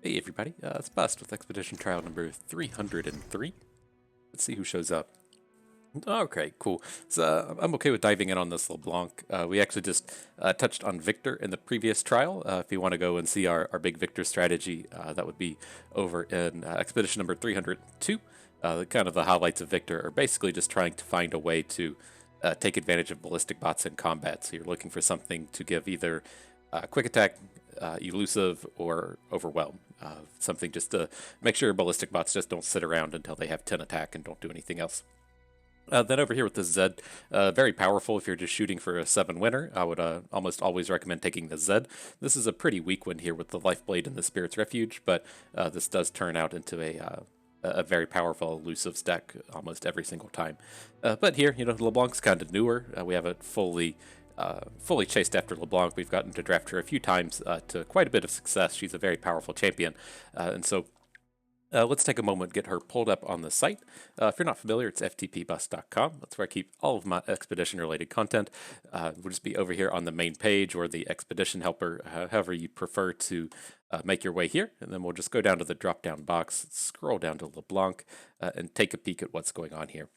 Hey everybody, it's Bust with Expedition Trial number 303. Let's see who shows up. Okay, cool. So I'm okay with diving in on this LeBlanc. We actually just touched on Victor in the previous trial. If you want to go and see our big Victor strategy, that would be over in Expedition number 302. Kind of the highlights of Victor are basically just trying to find a way to take advantage of ballistic bots in combat. So you're looking for something to give either quick attack, elusive, or overwhelm. Something just to make sure ballistic bots just don't sit around until they have 10 attack and don't do anything else. Then over here with the Zed, very powerful if you're just shooting for a 7 winner. I would almost always recommend taking the Zed. This is a pretty weak one here with the Lifeblade and the Spirit's Refuge, but this does turn out into a very powerful elusive deck almost every single time. But here, LeBlanc's kind of newer. We haven't fully chased after LeBlanc. We've gotten to draft her a few times to quite a bit of success. She's a very powerful champion. And so let's take a moment, get her pulled up on the site. If you're not familiar, it's ftpbus.com. That's where I keep all of my expedition-related content. We'll just be over here on the main page or the expedition helper, however you prefer to make your way here. And then we'll just go down to the drop-down box, scroll down to LeBlanc, and take a peek at what's going on here.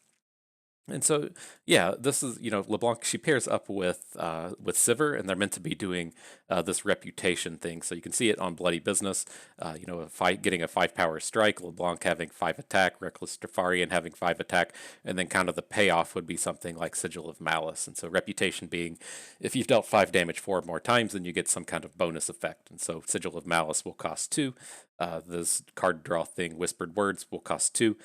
And so, yeah, this is, LeBlanc, she pairs up with Sivir, and they're meant to be doing this reputation thing. So you can see it on Bloody Business, getting a 5-power strike, LeBlanc having 5 attack, Reckless Trifarian having 5 attack, and then kind of the payoff would be something like Sigil of Malice. And so reputation being, if you've dealt 5 damage 4 or more times, then you get some kind of bonus effect. And so Sigil of Malice will cost 2. This card draw thing, Whispered Words, will cost 2.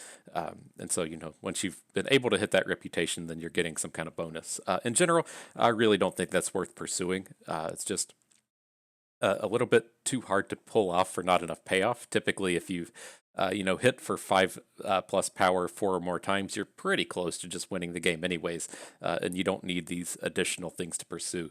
And so, once you've been able to hit that reputation, then you're getting some kind of bonus. In general, I really don't think that's worth pursuing. It's just a little bit too hard to pull off for not enough payoff. Typically, if you've hit for 5 plus power 4 or more times, you're pretty close to just winning the game anyways, and you don't need these additional things to pursue.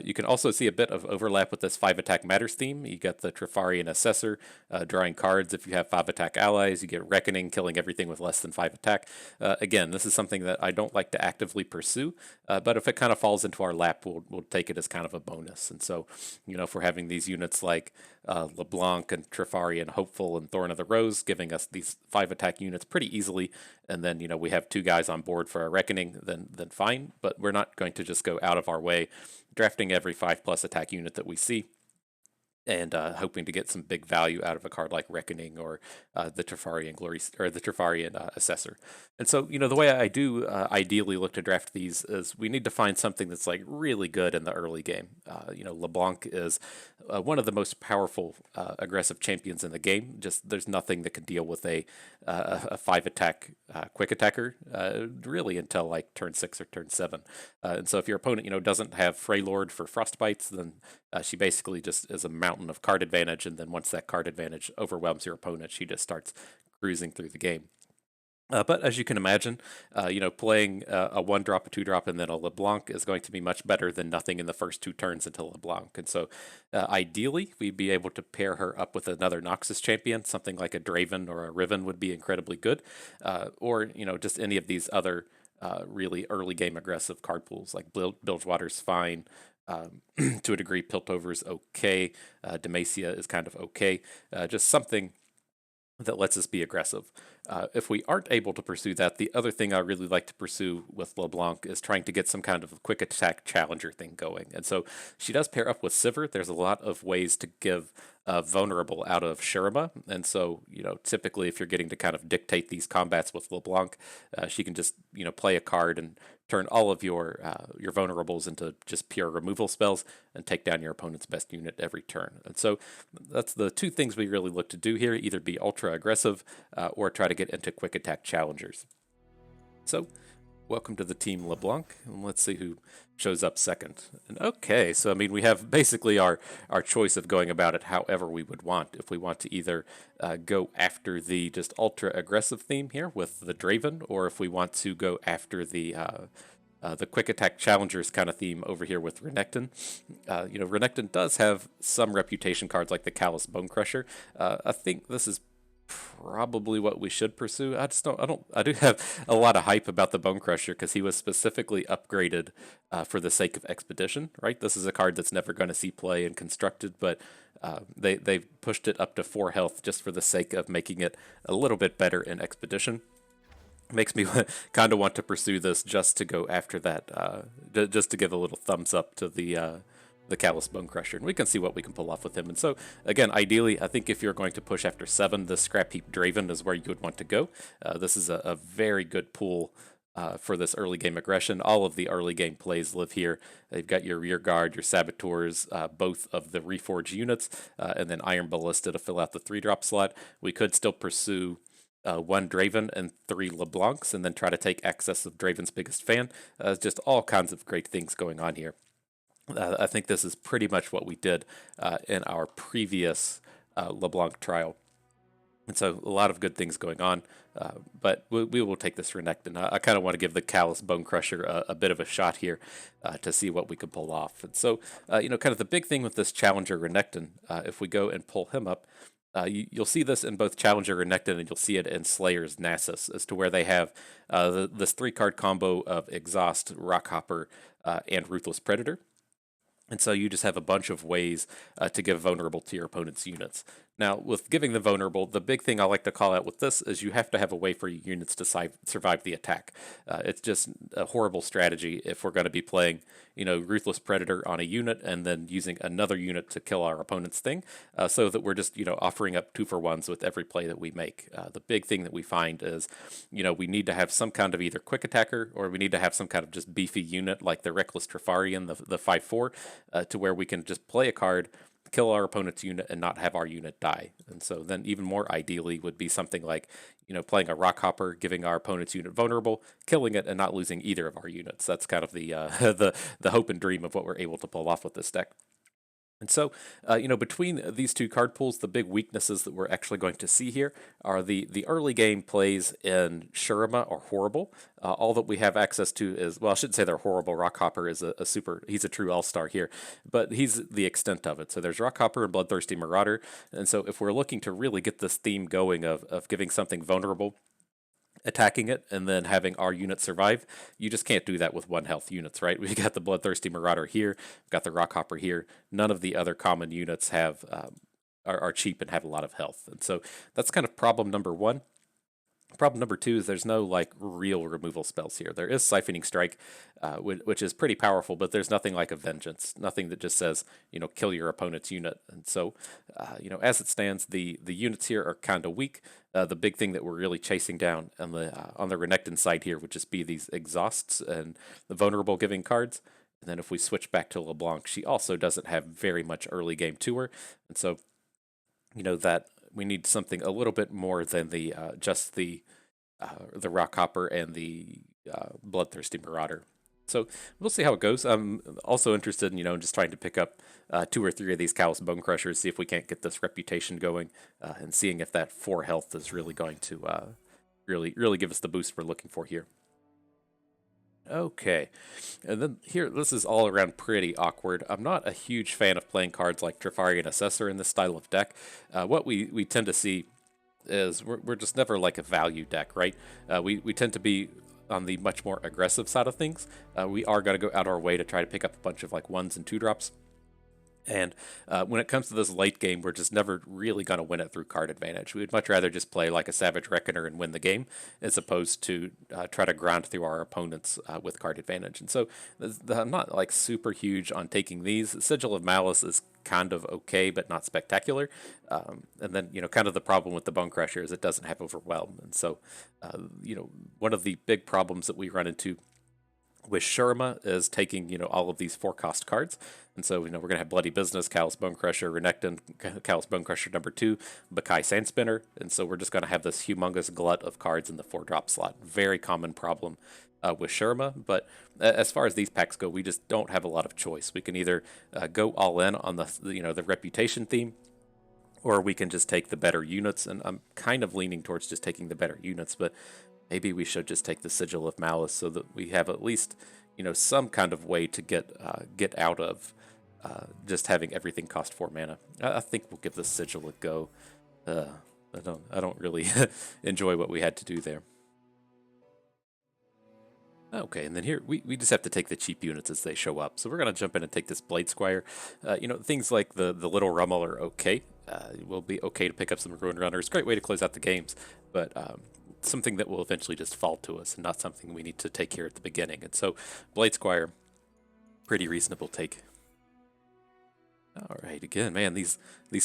You can also see a bit of overlap with this 5 attack matters theme. You get the Trifarian Assessor, drawing cards. If you have 5 attack allies, you get Reckoning, killing everything with less than 5 attack. Again, this is something that I don't like to actively pursue, but if it kind of falls into our lap, we'll take it as kind of a bonus. And so, if we're having these units like LeBlanc and Trifarian Hopeful and Thorn of the Rose giving us these 5 attack units pretty easily, and then we have 2 guys on board for a Reckoning, then fine. But we're not going to just go out of our way drafting every 5+ attack unit that we see and hoping to get some big value out of a card like Reckoning or the Trifarian Glory or the Trifarian Assessor. And so, the way I do ideally look to draft these is we need to find something that's like really good in the early game. LeBlanc is one of the most powerful aggressive champions in the game. Just there's nothing that can deal with a 5 attack quick attacker really until like turn 6 or turn 7. And so if your opponent doesn't have Freylord for Frostbites, then she basically just is a mountain of card advantage, and then once that card advantage overwhelms your opponent, she just starts cruising through the game. But as you can imagine, playing a 1-drop, a 2-drop, and then a LeBlanc is going to be much better than nothing in the first 2 turns until LeBlanc. And so ideally, we'd be able to pair her up with another Noxus champion. Something like a Draven or a Riven would be incredibly good. Or, just any of these other really early game aggressive card pools, like Bilgewater's fine. To a degree, Piltover's okay. Demacia is kind of okay. Just something that lets us be aggressive. If we aren't able to pursue that, the other thing I really like to pursue with LeBlanc is trying to get some kind of quick attack challenger thing going. And so she does pair up with Sivir. There's a lot of ways to give vulnerable out of Shurima. And so, typically if you're getting to kind of dictate these combats with LeBlanc, she can just, play a card and turn all of your vulnerables into just pure removal spells and take down your opponent's best unit every turn. And so that's the 2 things we really look to do here, either be ultra aggressive or try to get into quick attack challengers. So welcome to the team LeBlanc, and let's see who shows up second. And okay, so we have basically our choice of going about it however we would want. If we want to either go after the just ultra aggressive theme here with the Draven, or if we want to go after the quick attack challengers kind of theme over here with Renekton. Renekton does have some reputation cards like the Callous Bone Crusher. I think this is probably what we should pursue. I do have a lot of hype about the Bone Crusher because he was specifically upgraded for the sake of Expedition, right? This is a card that's never going to see play in Constructed, but they pushed it up to 4 health just for the sake of making it a little bit better in Expedition. Makes me kind of want to pursue this just to go after that, just to give a little thumbs up to the Callous Bone Crusher, and we can see what we can pull off with him. And so, again, ideally, I think if you're going to push after 7, the Scrap Heap Draven is where you would want to go. This is a very good pool for this early game aggression. All of the early game plays live here. You've got your Rear Guard, your Saboteurs, both of the Reforge units, and then Iron Ballista to fill out the 3-drop slot. We could still pursue 1 Draven and 3 LeBlancs, and then try to take access of Draven's biggest fan. Just all kinds of great things going on here. I think this is pretty much what we did in our previous LeBlanc trial. And so a lot of good things going on, but we will take this Renekton. I kind of want to give the Callous Bone Crusher a bit of a shot here to see what we can pull off. And so, kind of the big thing with this Challenger Renekton, if we go and pull him up, you'll see this in both Challenger Renekton and you'll see it in Slayer's Nasus, as to where they have this 3-card combo of Exhaust, Rockhopper, and Ruthless Predator. And so you just have a bunch of ways to give vulnerable to your opponent's units. Now, with giving them vulnerable, the big thing I like to call out with this is you have to have a way for your units to survive the attack. It's just a horrible strategy if we're going to be playing, Ruthless Predator on a unit and then using another unit to kill our opponent's thing, so that we're just, offering up 2-for-1s with every play that we make. The big thing that we find is, we need to have some kind of either quick attacker or we need to have some kind of just beefy unit like the Reckless Trifarian, the 5/4, to where we can just play a card, kill our opponent's unit, and not have our unit die. And so then even more ideally would be something like, playing a Rockhopper, giving our opponent's unit vulnerable, killing it, and not losing either of our units. That's kind of the the hope and dream of what we're able to pull off with this deck. And so, between these 2 card pools, the big weaknesses that we're actually going to see here are the early game plays in Shurima are horrible. All that we have access to is, well, I shouldn't say they're horrible. Rockhopper is he's a true all-star here, but he's the extent of it. So there's Rockhopper and Bloodthirsty Marauder. And so if we're looking to really get this theme going of giving something vulnerable, attacking it, and then having our unit survive, you just can't do that with 1 health units, right? We got the Bloodthirsty Marauder here, we've got the Rockhopper here. None of the other common units have are cheap and have a lot of health, and so that's kind of problem number 1. Problem number 2 is there's no real removal spells here. There is Siphoning Strike, which is pretty powerful, but there's nothing like a Vengeance, nothing that just says, kill your opponent's unit. And so, as it stands, the units here are kind of weak. The big thing that we're really chasing down on the Renekton side here would just be these Exhausts and the vulnerable giving cards. And then if we switch back to LeBlanc, she also doesn't have very much early game to her. And so, that we need something a little bit more than just the Rockhopper and the Bloodthirsty Marauder. So we'll see how it goes. I'm also interested in just trying to pick up 2 or 3 of these Callous Bone Crushers, see if we can't get this reputation going, and seeing if that 4 health is really going to really give us the boost we're looking for here. Okay, and then here, this is all around pretty awkward. I'm not a huge fan of playing cards like Trifarian Assessor in this style of deck. What we tend to see is we're just never like a value deck, right? We tend to be on the much more aggressive side of things. We are going to go out our way to try to pick up a bunch of 1s and 2-drops. And when it comes to this late game, we're just never really going to win it through card advantage. We'd much rather just play like a Savage Reckoner and win the game, as opposed to try to grind through our opponents with card advantage. And so I'm not super huge on taking these. Sigil of Malice is kind of okay, but not spectacular. And then, kind of the problem with the Bone Crusher is it doesn't have Overwhelm. And so, one of the big problems that we run into with Shurima is taking, all of these 4-cost cards. And so, we're going to have Bloody Business, Callous Bone Crusher, Renekton, Callous Bone Crusher number 2, Bakai Sandspinner. And so we're just going to have this humongous glut of cards in the 4-drop slot. Very common problem with Shurima. But as far as these packs go, we just don't have a lot of choice. We can either go all in on the Reputation theme, or we can just take the better units. And I'm kind of leaning towards just taking the better units, but maybe we should just take the Sigil of Malice so that we have at least, some kind of way to get out of just having everything cost 4 mana. I think we'll give the Sigil a go. I don't really enjoy what we had to do there. Okay, and then here we just have to take the cheap units as they show up. So we're gonna jump in and take this Blade Squire. You know, things like the little Rummel are okay. Will be okay to pick up some Ruin Runners. Great way to close out the games, but something that will eventually just fall to us, and not something we need to take here at the beginning. And so Blade Squire, pretty reasonable take. All right, again, man, these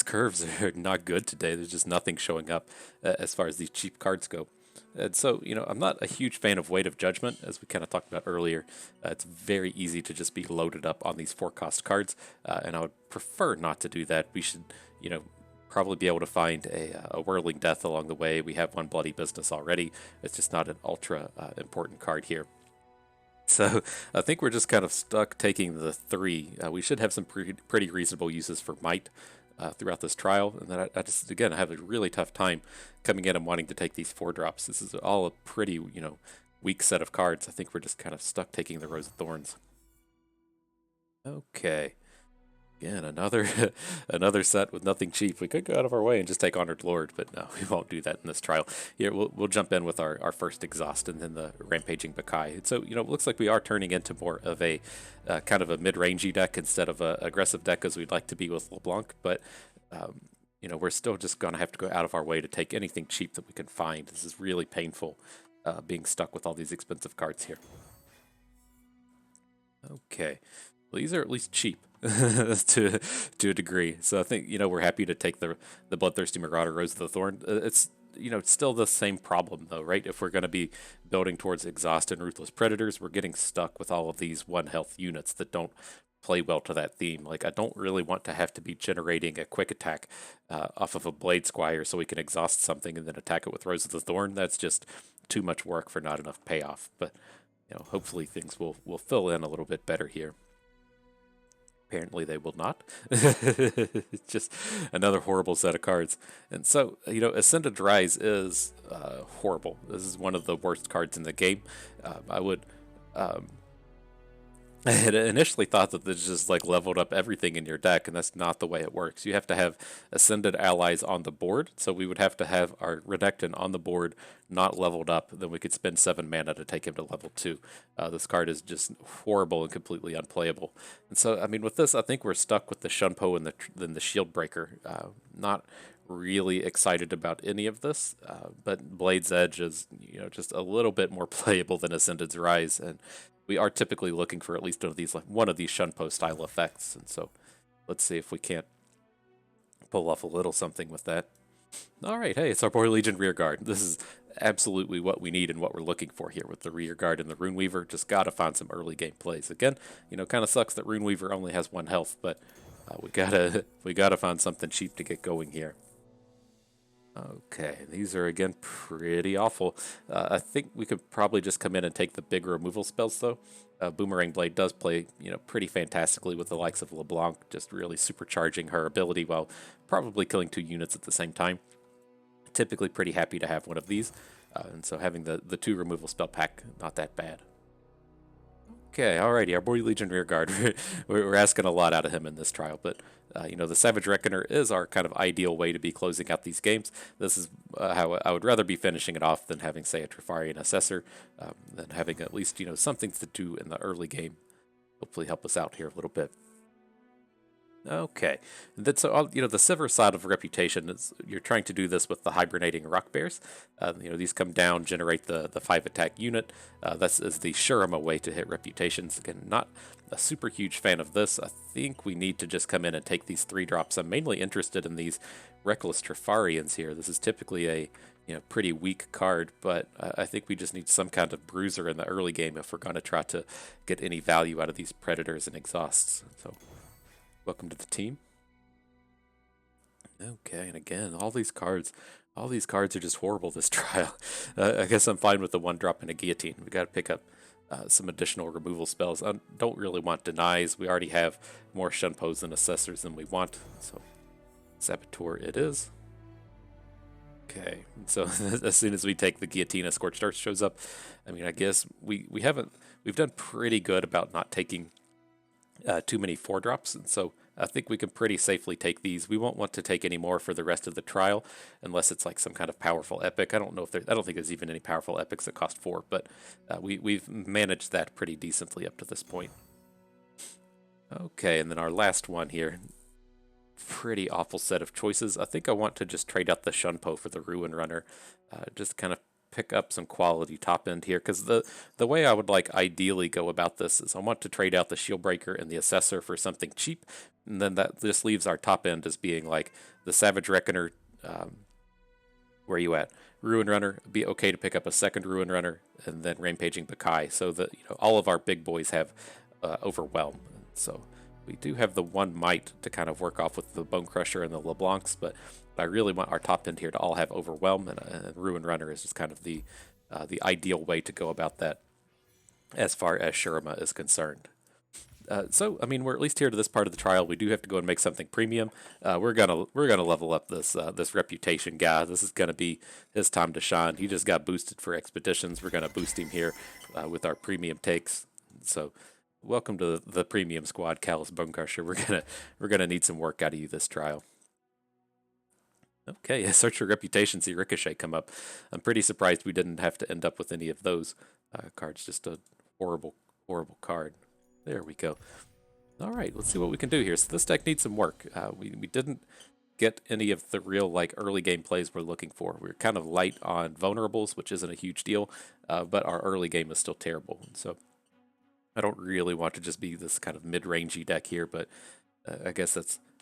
curves are not good today. There's just nothing showing up as far as these cheap cards go. And so, you know, I'm not a huge fan of Weight of Judgment, as we kind of talked about earlier. It's very easy to just be loaded up on these 4-cost cards, and I would prefer not to do that. We should, you know, probably be able to find a Whirling Death along the way. We have one Bloody Business already. It's just not an ultra important card here. So I think we're just kind of stuck taking the 3. We should have some pretty reasonable uses for Might throughout this trial, and then I just, again, I have a really tough time coming in and wanting to take these 4 drops. This is all a pretty, you know, weak set of cards. I think we're just kind of stuck taking the Rose of Thorns. Okay. Again, another another set with nothing cheap. We could go out of our way and just take Honored Lord, but no, we won't do that in this trial. Here, we'll jump in with our first Exhaust and then the Rampaging Bakai. And so, you know, it looks like we are turning into more of a kind of a mid-rangey deck instead of a aggressive deck as we'd like to be with LeBlanc, but you know, we're still just going to have to go out of our way to take anything cheap that we can find. This is really painful, being stuck with all these expensive cards here. Okay. Well, these are at least cheap to a degree. So I think, you know, we're happy to take the Bloodthirsty Marauder, Rose of the Thorn. It's, you know, it's still the same problem though, right? If we're going to be building towards Exhaust and Ruthless Predators, we're getting stuck with all of these 1 health units that don't play well to that theme. Like, I don't really want to have to be generating a quick attack off of a Blade Squire so we can exhaust something and then attack it with Rose of the Thorn. That's just too much work for not enough payoff. But, you know, hopefully things will fill in a little bit better here. Apparently they will not. It's just another horrible set of cards. And so, you know, Ascended Rise is horrible. This is one of the worst cards in the game. I would... I had initially thought that this just like leveled up everything in your deck, and that's not the way it works. You have to have Ascended allies on the board, so we would have to have our Renekton on the board, not leveled up, then we could spend 7 mana to take him to level 2. This card is just horrible and completely unplayable. And so, I mean, with this, I think we're stuck with the Shunpo and the Shield Breaker. Not really excited about any of this, but Blade's Edge is, you know, just a little bit more playable than Ascended's Rise, and we are typically looking for at least one of these Shunpo style effects, and so let's see if we can't pull off a little something with that. All right, hey, it's our boy Legion Rearguard. This is absolutely what we need and what we're looking for here with the Rearguard and the Runeweaver. Just gotta find some early game plays. Again, you know, kind of sucks that Runeweaver only has 1 health, but we gotta find something cheap to get going here. Okay, these are again pretty awful. I think we could probably just come in and take the big removal spells though. Boomerang Blade does play, you know, pretty fantastically with the likes of LeBlanc, just really supercharging her ability while probably killing 2 units at the same time. Typically pretty happy to have one of these, and so having the 2 removal spell pack, not that bad. Okay, alrighty, our boy Legion Rearguard. We're asking a lot out of him in this trial, but you know, the Savage Reckoner is our kind of ideal way to be closing out these games. This is how I would rather be finishing it off than having, say, a Trifarian Assessor, than having at least, you know, something to do in the early game. Hopefully help us out here a little bit. Okay, that's you know, the Sivir side of Reputation is you're trying to do this with the hibernating rock bears. You know, these come down, generate the 5 attack unit. This is the Shurima way to hit reputations. Again, not a super huge fan of this. I think we need to just come in and take these 3 drops. I'm mainly interested in these Reckless Trifarians here. This is typically a, you know, pretty weak card, but I think we just need some kind of bruiser in the early game if we're going to try to get any value out of these Predators and Exhausts. So, welcome to the team. Okay, and again, all these cards are just horrible this trial. I guess I'm fine with the 1 drop and a Guillotine. We got to pick up some additional removal spells. I don't really want Denies. We already have more Shunpos and Assessors than we want, so Saboteur it is. Okay, so as soon as we take the Guillotine, a Scorched Earth shows up. I mean, I guess we've done pretty good about not taking too many 4-drops, and so I think we can pretty safely take these. We won't want to take any more for the rest of the trial, unless it's like some kind of powerful epic. I don't know if I don't think there's even any powerful epics that cost 4, but we've managed that pretty decently up to this point. Okay, and then our last one here. Pretty awful set of choices. I think I want to just trade out the Shunpo for the Ruin Runner, just kind of pick up some quality top end here, because the way I would like ideally go about this is I want to trade out the Shieldbreaker and the Assessor for something cheap, and then that just leaves our top end as being like the Savage Reckoner. Where you at? Ruin Runner, be okay to pick up a second Ruin Runner, and then Rampaging Bakai, so that all of our big boys have Overwhelm. So we do have the one Might to kind of work off with the Bone Crusher and the LeBlancs, but I really want our top end here to all have Overwhelm, and Ruin Runner is just kind of the ideal way to go about that as far as Shurima is concerned. So, I mean, we're at least here to this part of the trial. We do have to go and make something premium. We're gonna level up this reputation guy. This is gonna be his time to shine. He just got boosted for expeditions. We're gonna boost him here with our premium takes. So, welcome to the premium squad, Callous Bone Crusher. We're gonna need some work out of you this trial. Okay, search for reputation. See Ricochet come up. I'm pretty surprised we didn't have to end up with any of those cards. Just a horrible card. There we go. All right, let's see what we can do here. So this deck needs some work. We didn't get any of the real like early game plays we're looking for. We're kind of light on vulnerables, which isn't a huge deal, but our early game is still terrible. So I don't really want to just be this kind of mid-rangey deck here, but I guess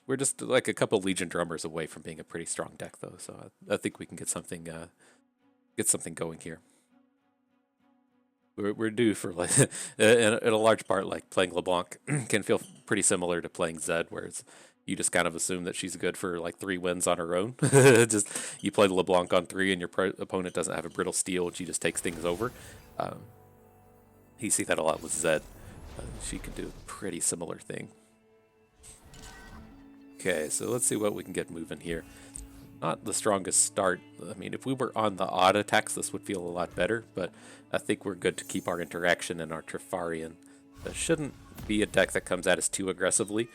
we're just like a couple Legion drummers away from being a pretty strong deck, though. So I think we can get something going here. We're due for like in a large part, like playing LeBlanc can feel pretty similar to playing Zed, where you just kind of assume that she's good for like 3 wins on her own. Just you play the LeBlanc on 3, and your opponent doesn't have a brittle steel, and she just takes things over. You see that a lot with Zed. She can do a pretty similar thing. Okay, so let's see what we can get moving here. Not the strongest start. I mean, if we were on the odd attacks, this would feel a lot better, but I think we're good to keep our interaction and our Trifarian. It shouldn't be a deck that comes at us too aggressively.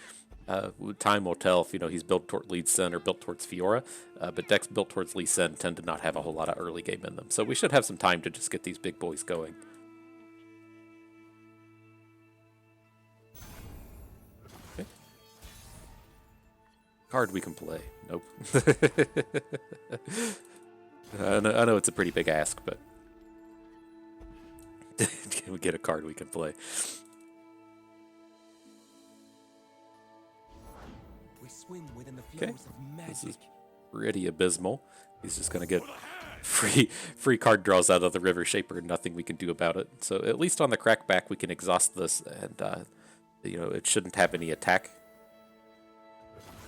Time will tell if he's built toward Lee Sin or built towards Fiora, but decks built towards Lee Sin tend to not have a whole lot of early game in them, so we should have some time to just get these big boys going. Okay. Card we can play. Nope. I know it's a pretty big ask, but can we get a card we can play? We swim within the flows of magic. This is pretty abysmal. He's just gonna get free card draws out of the River Shaper and nothing we can do about it. So at least on the crackback we can exhaust this, and it shouldn't have any attack.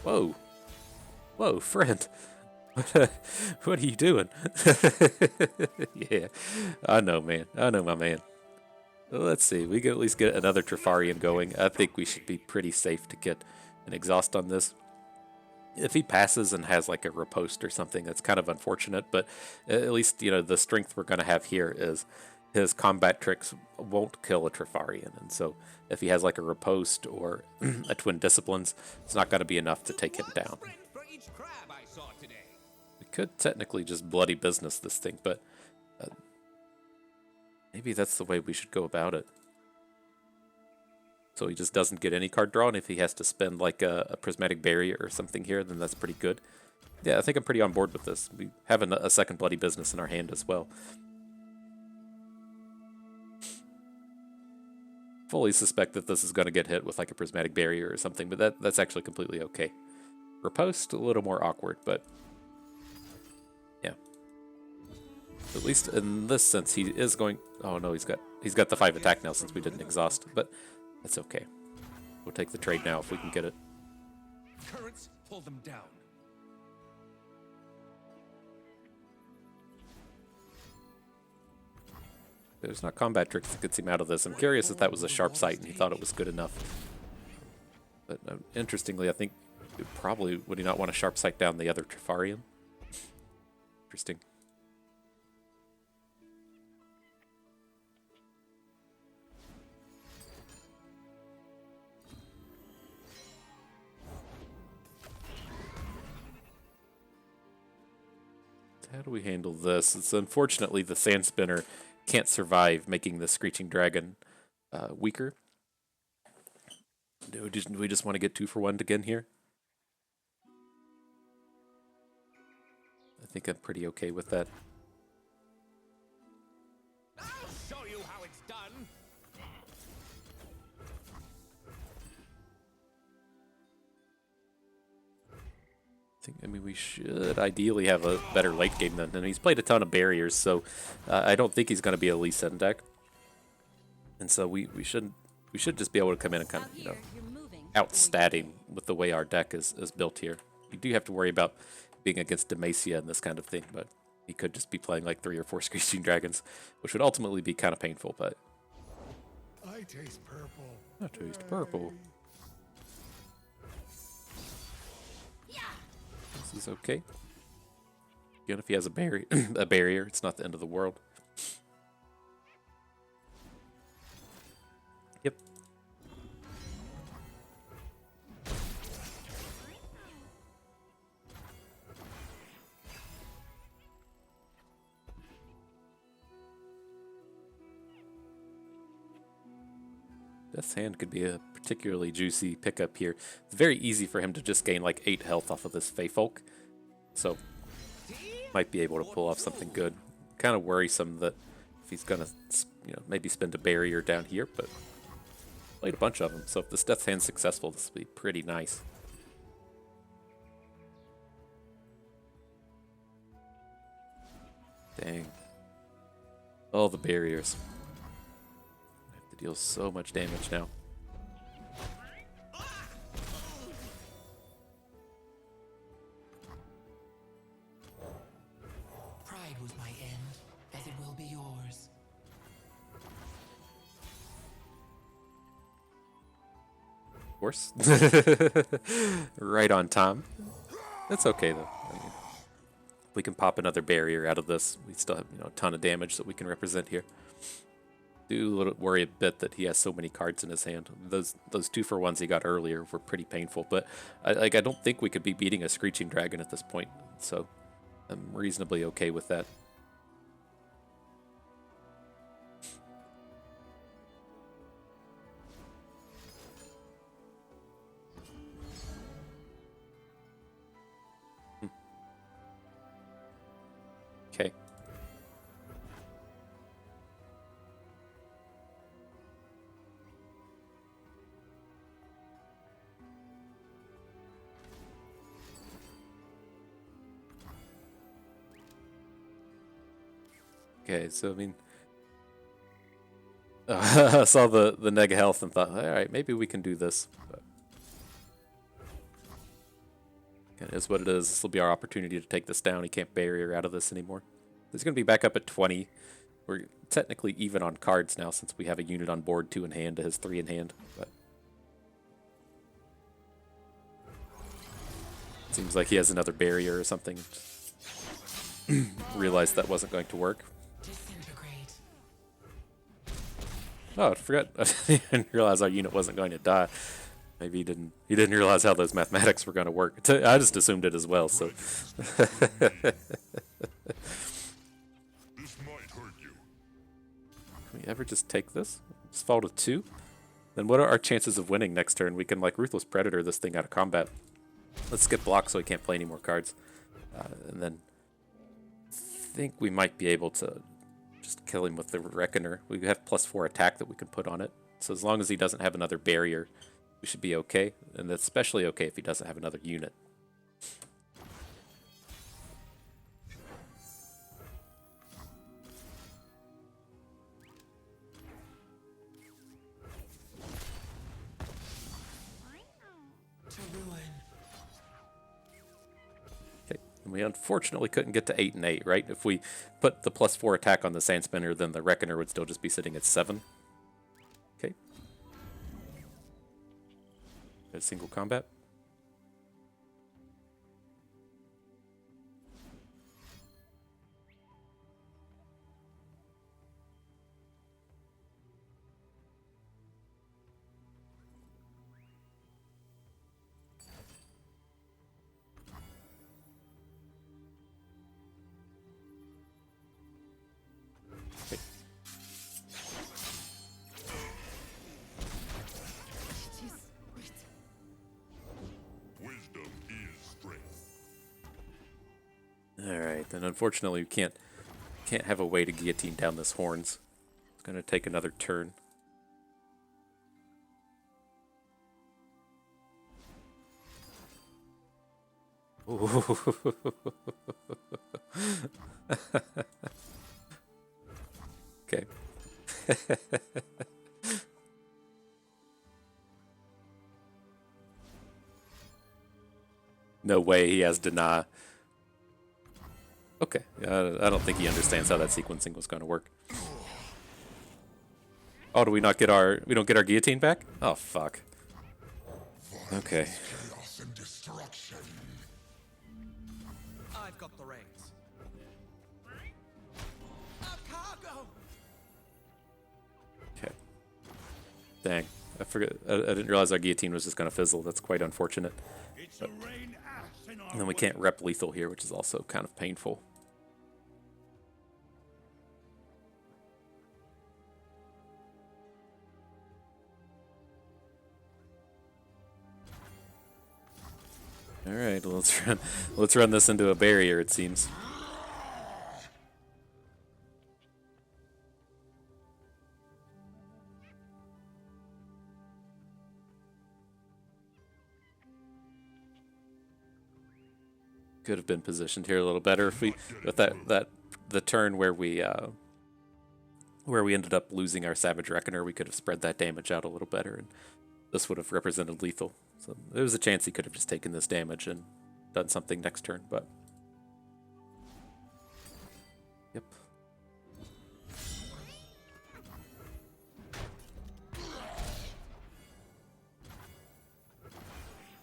Whoa. Whoa, friend. What are you doing? Yeah, I know, man. I know, my man. Well, let's see. We can at least get another Trifarian going. I think we should be pretty safe to get an exhaust on this. If he passes and has like a riposte or something, that's kind of unfortunate, but at least, the strength we're going to have here is his combat tricks won't kill a Trifarian. And so if he has like a riposte or a Twin Disciplines, it's not going to be enough to take him down. We could technically just bloody business this thing, but maybe that's the way we should go about it. So he just doesn't get any card draw, and if he has to spend like a Prismatic Barrier or something here, then that's pretty good. Yeah, I think I'm pretty on board with this. We have a second bloody business in our hand as well. Fully suspect that this is going to get hit with like a Prismatic Barrier or something, but that's actually completely okay. Riposte, a little more awkward, but yeah. At least in this sense, he is going... Oh no, he's got the 5 attack now since we didn't exhaust, but that's okay. We'll take the trade now if we can get it. Currents pull them down. There's not combat tricks that gets him out of this. I'm curious if that was a sharp sight and he thought it was good enough. But interestingly, I think would he not want to sharp sight down the other Trifarian? Interesting. How do we handle this? It's unfortunately the Sand Spinner can't survive, making the Screeching Dragon weaker. Do we just want to get 2 for 1 again here? I think I'm pretty okay with that. I'll show you how it's done. I mean, we should ideally have a better late game than him. He's played a ton of barriers, so I don't think he's going to be a Lee Sin deck. And so we should just be able to come in and kind of, you know, outstat him with the way our deck is built here. You do have to worry about being against Demacia and this kind of thing, but he could just be playing like 3 or 4 Screeching Dragons, which would ultimately be kind of painful, but... I taste purple. I taste purple. This is okay. Again, if he has a barrier, it's not the end of the world. Yep. Death's Hand could be a particularly juicy pickup here. It's very easy for him to just gain like 8 health off of this Fey Folk. So, might be able to pull off something good. Kind of worrisome that if he's gonna, you know, maybe spend a barrier down here, but played a bunch of them. So if this Death's Hand's successful, this will be pretty nice. Dang. All the barriers. I have to deal so much damage now. Pride was my end, as it will be yours. Of course. Right on time. That's okay though. I mean, we can pop another barrier out of this. We still have, you know, a ton of damage that we can represent here. Do worry a bit that he has so many cards in his hand. Those 2-for-1s he got earlier were pretty painful, but I don't think we could be beating a Screeching Dragon at this point, so I'm reasonably okay with that. Okay. Okay, so I mean, I saw the neg health and thought, all right, maybe we can do this. But it is what it is. This will be our opportunity to take this down. He can't barrier out of this anymore. He's going to be back up at 20. We're technically even on cards now since we have a unit on board, 2 in hand to his 3 in hand. But it seems like he has another barrier or something. Realized that wasn't going to work. Disintegrate. Oh, I forgot. I didn't realize our unit wasn't going to die. Maybe he didn't realize how those mathematics were going to work. I just assumed it as well, so. This might hurt you. Can we ever just take this? Just fall to 2? Then what are our chances of winning next turn? We can, like, Ruthless Predator this thing out of combat. Let's skip block so he can't play any more cards. And then I think we might be able to just kill him with the Reckoner. We have +4 attack that we can put on it. So as long as he doesn't have another barrier, we should be okay. And that's especially okay if he doesn't have another unit. To ruin. Okay. And we unfortunately couldn't get to 8 and 8, right? If we put the +4 attack on the Sand Spinner, then the Reckoner would still just be sitting at 7. Okay. A single combat. All right, then unfortunately we can't have a way to guillotine down this horns. It's gonna take another turn. Okay. No way he has deny. Okay, I don't think he understands how that sequencing was going to work. Oh, do we not get we don't get our guillotine back? Oh, fuck. Okay. Chaos and destruction. I've got the reins. A cargo! Okay. Dang. I forget. I didn't realize our guillotine was just going to fizzle. That's quite unfortunate. It's a rain ass in our And then we can't rep lethal here, which is also kind of painful. All right, let's run this into a barrier, it seems. Could have been positioned here a little better if we with the turn where we ended up losing our Savage Reckoner, we could have spread that damage out a little better, and this would have represented lethal. So there was a chance he could have just taken this damage and done something next turn, but yep.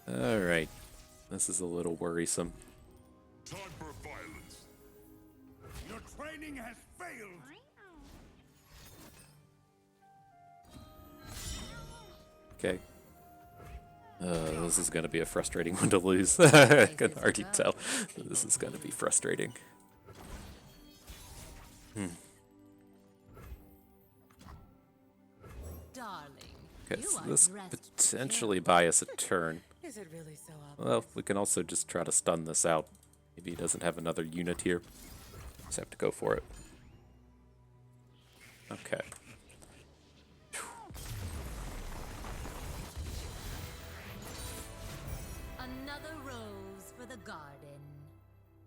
All right, this is a little worrisome. time for violence. Your training has failed. Okay. This is going to be a frustrating one to lose. I can already tell. This is going to be frustrating. Darling, Okay, you so are this dressed with potentially buy us a turn. Is it really so obvious? Well, we can also just try to stun this out. Maybe he doesn't have another unit here. Just have to go for it. Okay. another rose for the garden.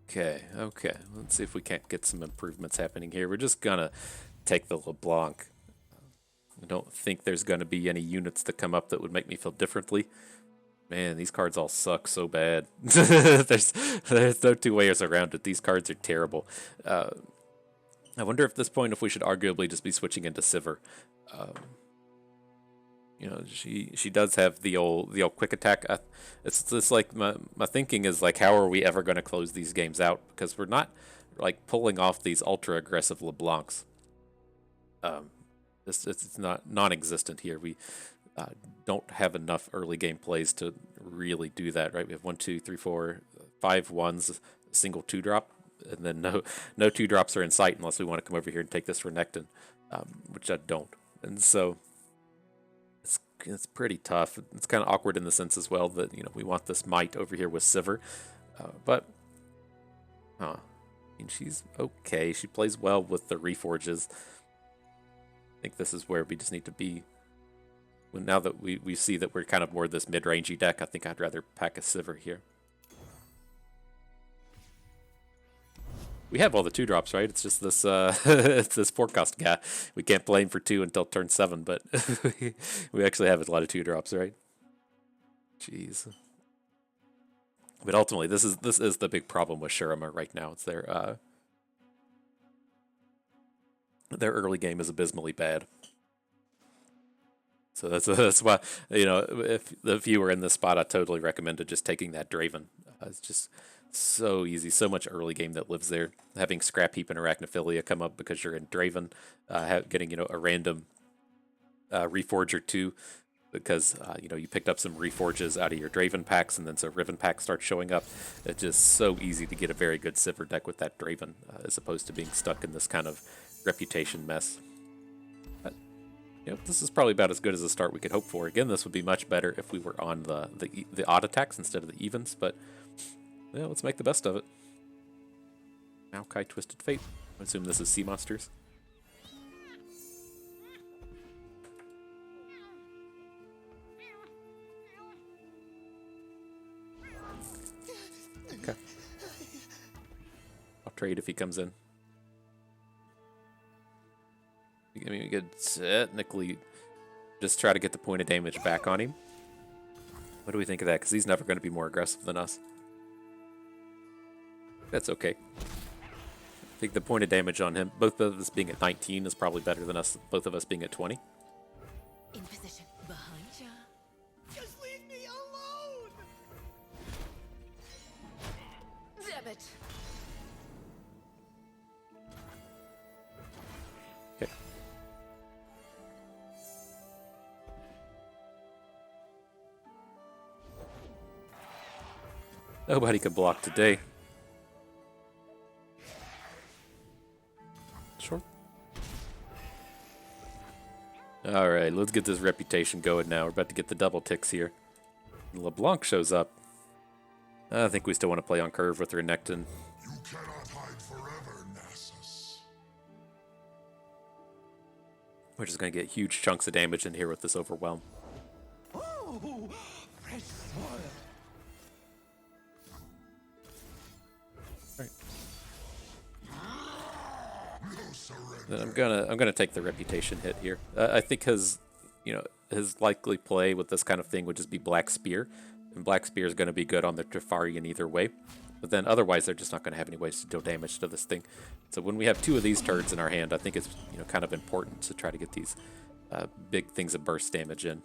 Okay, okay. Let's see if we can't get some improvements happening here. We're just gonna take the LeBlanc. I don't think there's gonna be any units that come up that would make me feel differently. Man, these cards all suck so bad. there's no two ways around it. These cards are terrible. I wonder at this point if we should arguably just be switching into Sivir. You know, she does have the old quick attack. It's just like my thinking is like, how are we ever going to close these games out? Because we're not like pulling off these ultra aggressive LeBlancs. It's not non-existent here. We don't have enough early game plays to really do that, right? We have 1, 2, 3, 4, 5 ones, a single 2-drop, and then no 2-drops are in sight unless we want to come over here and take this Renekton, which I don't. And so it's pretty tough. It's kind of awkward in the sense as well that, you know, we want this might over here with Sivir, but I mean, she's okay. She plays well with the Reforges. I think this is where we just need to be. Well, now that we see that we're kind of more this mid-rangey deck, I think I'd rather pack a Sivir here. We have all the 2-drops, right? It's just this it's this forecast guy. We can't play him for 2 until turn 7, but we actually have a lot of 2-drops, right? Jeez. But ultimately, this is the big problem with Shurima right now. It's their early game is abysmally bad. So that's why, you know, if you were in this spot, I totally recommended just taking that Draven. It's just so easy, so much early game that lives there. Having Scrap Heap and Arachnophilia come up because you're in Draven, getting, you know, a random Reforger 2 because, you know, you picked up some Reforges out of your Draven packs, and then so Riven packs start showing up. It's just so easy to get a very good Sivir deck with that Draven, as opposed to being stuck in this kind of reputation mess. But, you know, this is probably about as good as a start we could hope for. Again, this would be much better if we were on the odd attacks instead of the evens, but yeah, let's make the best of it. Maokai Twisted Fate. I assume this is sea monsters. Okay. I'll trade if he comes in. I mean, we could technically just try to get the point of damage back on him. What do we think of that? Because he's never going to be more aggressive than us. That's okay. I think the point of damage on him, both of us being at 19, is probably better than us, both of us being at 20. In position. Behind ya. Just leave me alone! Damn it. Okay. Nobody could block today. Sure. Alright, let's get this reputation going now. We're about to get the double ticks here. LeBlanc shows up. I think we still want to play on curve with Renekton. You cannot hide forever, Nasus. We're just going to get huge chunks of damage in here with this overwhelm. Oh, fresh soil. No surrender. Then I'm gonna take the reputation hit here. I think his likely play with this kind of thing would just be Black Spear, and Black Spear is gonna be good on the Trifarian either way. But then otherwise they're just not gonna have any ways to deal damage to this thing. So when we have two of these turds in our hand, I think it's kind of important to try to get these big things of burst damage in.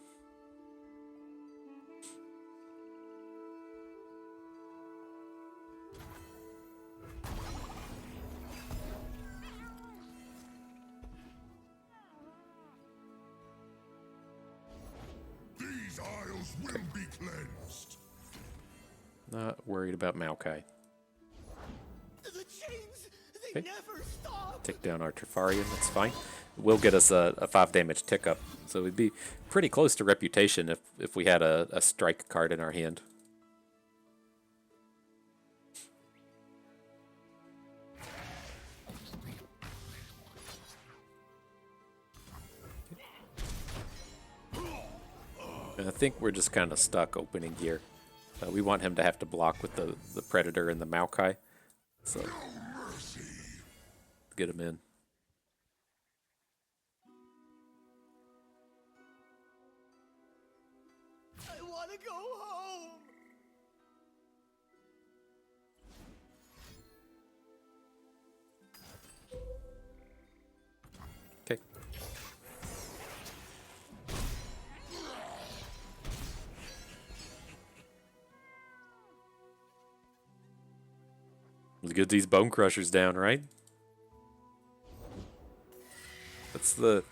These isles will be cleansed. Not worried about Maokai. The chains, they Okay. never stop. Take down our Trifarian, that's fine. Will get us a 5 damage tick up. So we'd be pretty close to reputation if we had a strike card in our hand. And I think we're just kind of stuck opening here. We want him to have to block with the Predator and the Maokai. So, Mercy. get him in. I want to go home. Okay. Let's get these Bone Crushers down, right? That's the...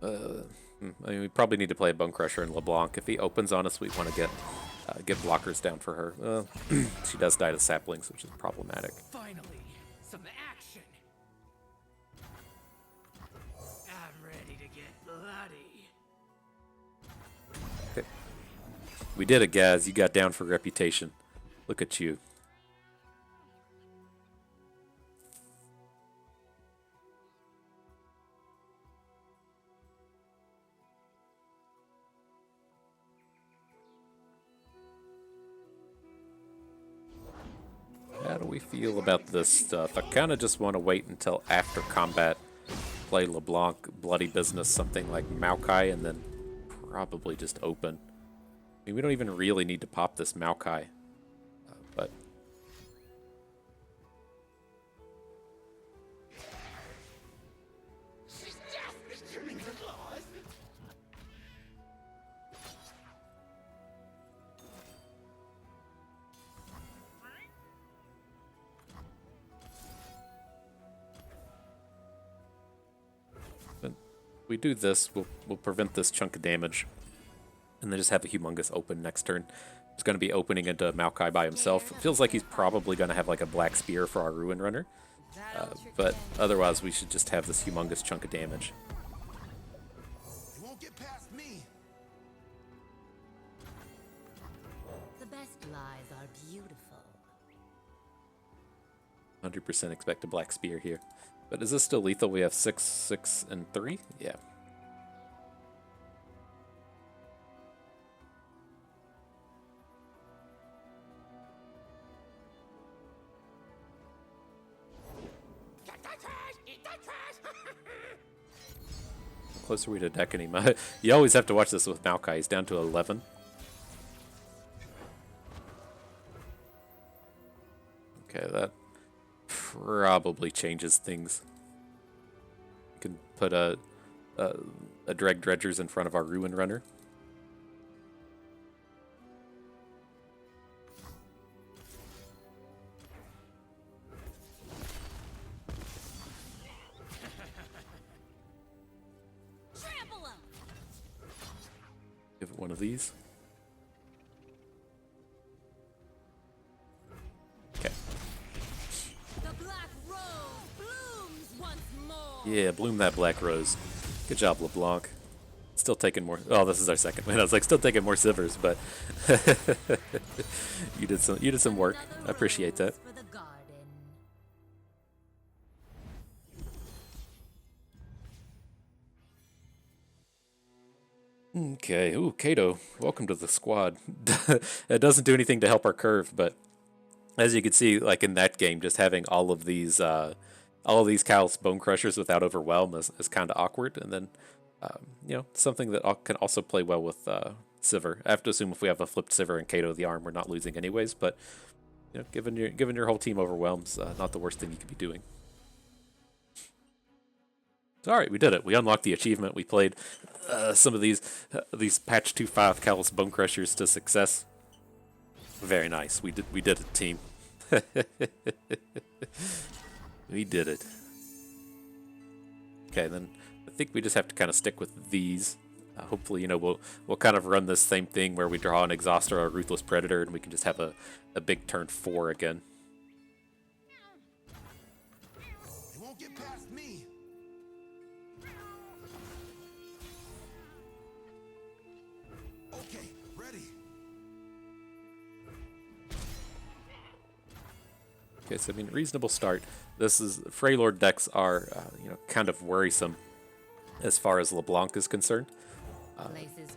I mean, we probably need to play a Bone Crusher in LeBlanc. If he opens on us, we want to get blockers down for her. She does die to saplings, which is problematic. Finally, some action. I'm ready to get bloody. Okay. We did it, Gaz. You got down for reputation. Look at you. How do we feel about this stuff? I kind of just want to wait until after combat, play LeBlanc, Bloody Business, something like Maokai, and then probably just open. I mean, we don't even really need to pop this Maokai, but... we do this, we'll prevent this chunk of damage, and then just have a humongous open next turn. He's going to be opening into Maokai by himself. It feels like he's probably going to have like a Black Spear for our Ruin Runner, but otherwise we should just have this humongous chunk of damage. You won't get past me. The best lies are beautiful. 100% expect a black spear here. But is this still lethal? We have 6, 6, and 3? Yeah. Closer we to decking him. You always have to watch this with Maokai. He's down to 11. Okay, that probably changes things. You can put a Dreg Dredgers in front of our Ruin Runner. Give it one of these. Okay. The black rose blooms once more. Yeah, bloom that black rose. Good job, LeBlanc. Still taking more. Oh, this is our second win. I was like, still taking more Sivers, but you did some work. I appreciate that. For the garden. Okay. Ooh, Kato, welcome to the squad. It doesn't do anything to help our curve, but as you can see, like in that game, just having all of these Callous Bone Crushers without Overwhelm is kind of awkward. And then, you know, something that can also play well with Sivir. I have to assume if we have a flipped Sivir and Kato the arm, we're not losing anyways. But you know, given your whole team overwhelms, not the worst thing you could be doing. So, all right, we did it. We unlocked the achievement. We played some of these patch 2.5 Callous Bone Crushers to success. Very nice. We did it, team. We did it. Okay, then I think we just have to kind of stick with these. Hopefully, you know, we'll kind of run this same thing where we draw an Exhauster or a Ruthless Predator, and we can just have a big turn 4 again. They won't get past me. Okay, ready. Okay, so I mean, reasonable start. This is Freylord decks are you know, kind of worrisome as far as LeBlanc is concerned.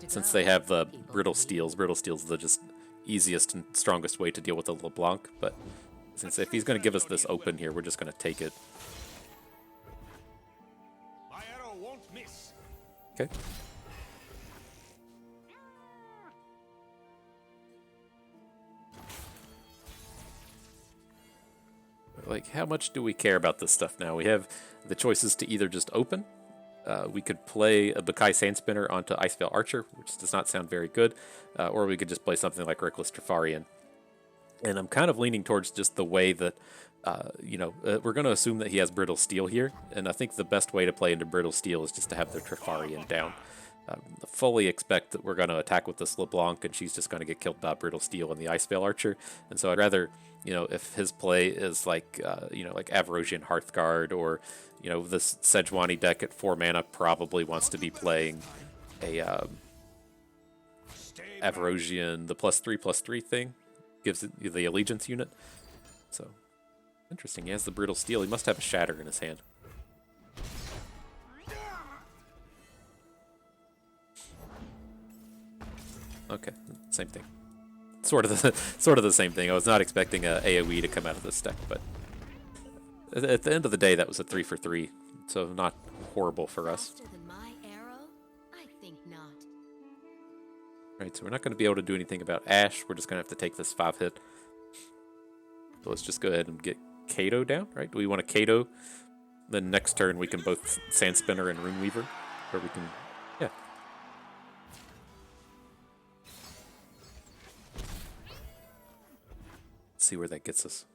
Since they have the Brittle Steels is the just easiest and strongest way to deal with the LeBlanc. But since if he's going to give us this open here, we're just going to take it. My arrow won't miss. Okay. Like, how much do we care about this stuff now? We have the choices to either just open. We could play a Bakai Sandspinner onto Icevale Archer, which does not sound very good. Or we could just play something like Reckless Trifarian. And I'm kind of leaning towards just the way that, you know, we're going to assume that he has Brittle Steel here. And I think the best way to play into Brittle Steel is just to have the Trifarian down. Fully expect that we're going to attack with this LeBlanc, and she's just going to get killed by Brittle Steel and the Icevale Archer. And so I'd rather, you know, if his play is like, you know, like Avarosian Hearthguard, or, you know, this Sejuani deck at 4 mana probably wants to be playing a Avarosian, the +3/+3 thing, gives it the Allegiance unit. So, interesting. He has the Brittle Steel. He must have a Shatter in his hand. Okay, same thing. Sort of the same thing. I was not expecting a AoE to come out of this deck, but at the end of the day, that was a 3 for 3, so not horrible for us. Faster than my arrow? I think not. Right, so we're not going to be able to do anything about Ash. We're just going to have to take this 5-hit. So let's just go ahead and get Kato down, right? Do we want a Kato? Then next turn we can both Sandspinner and Runeweaver, or we can, yeah. See where that gets us.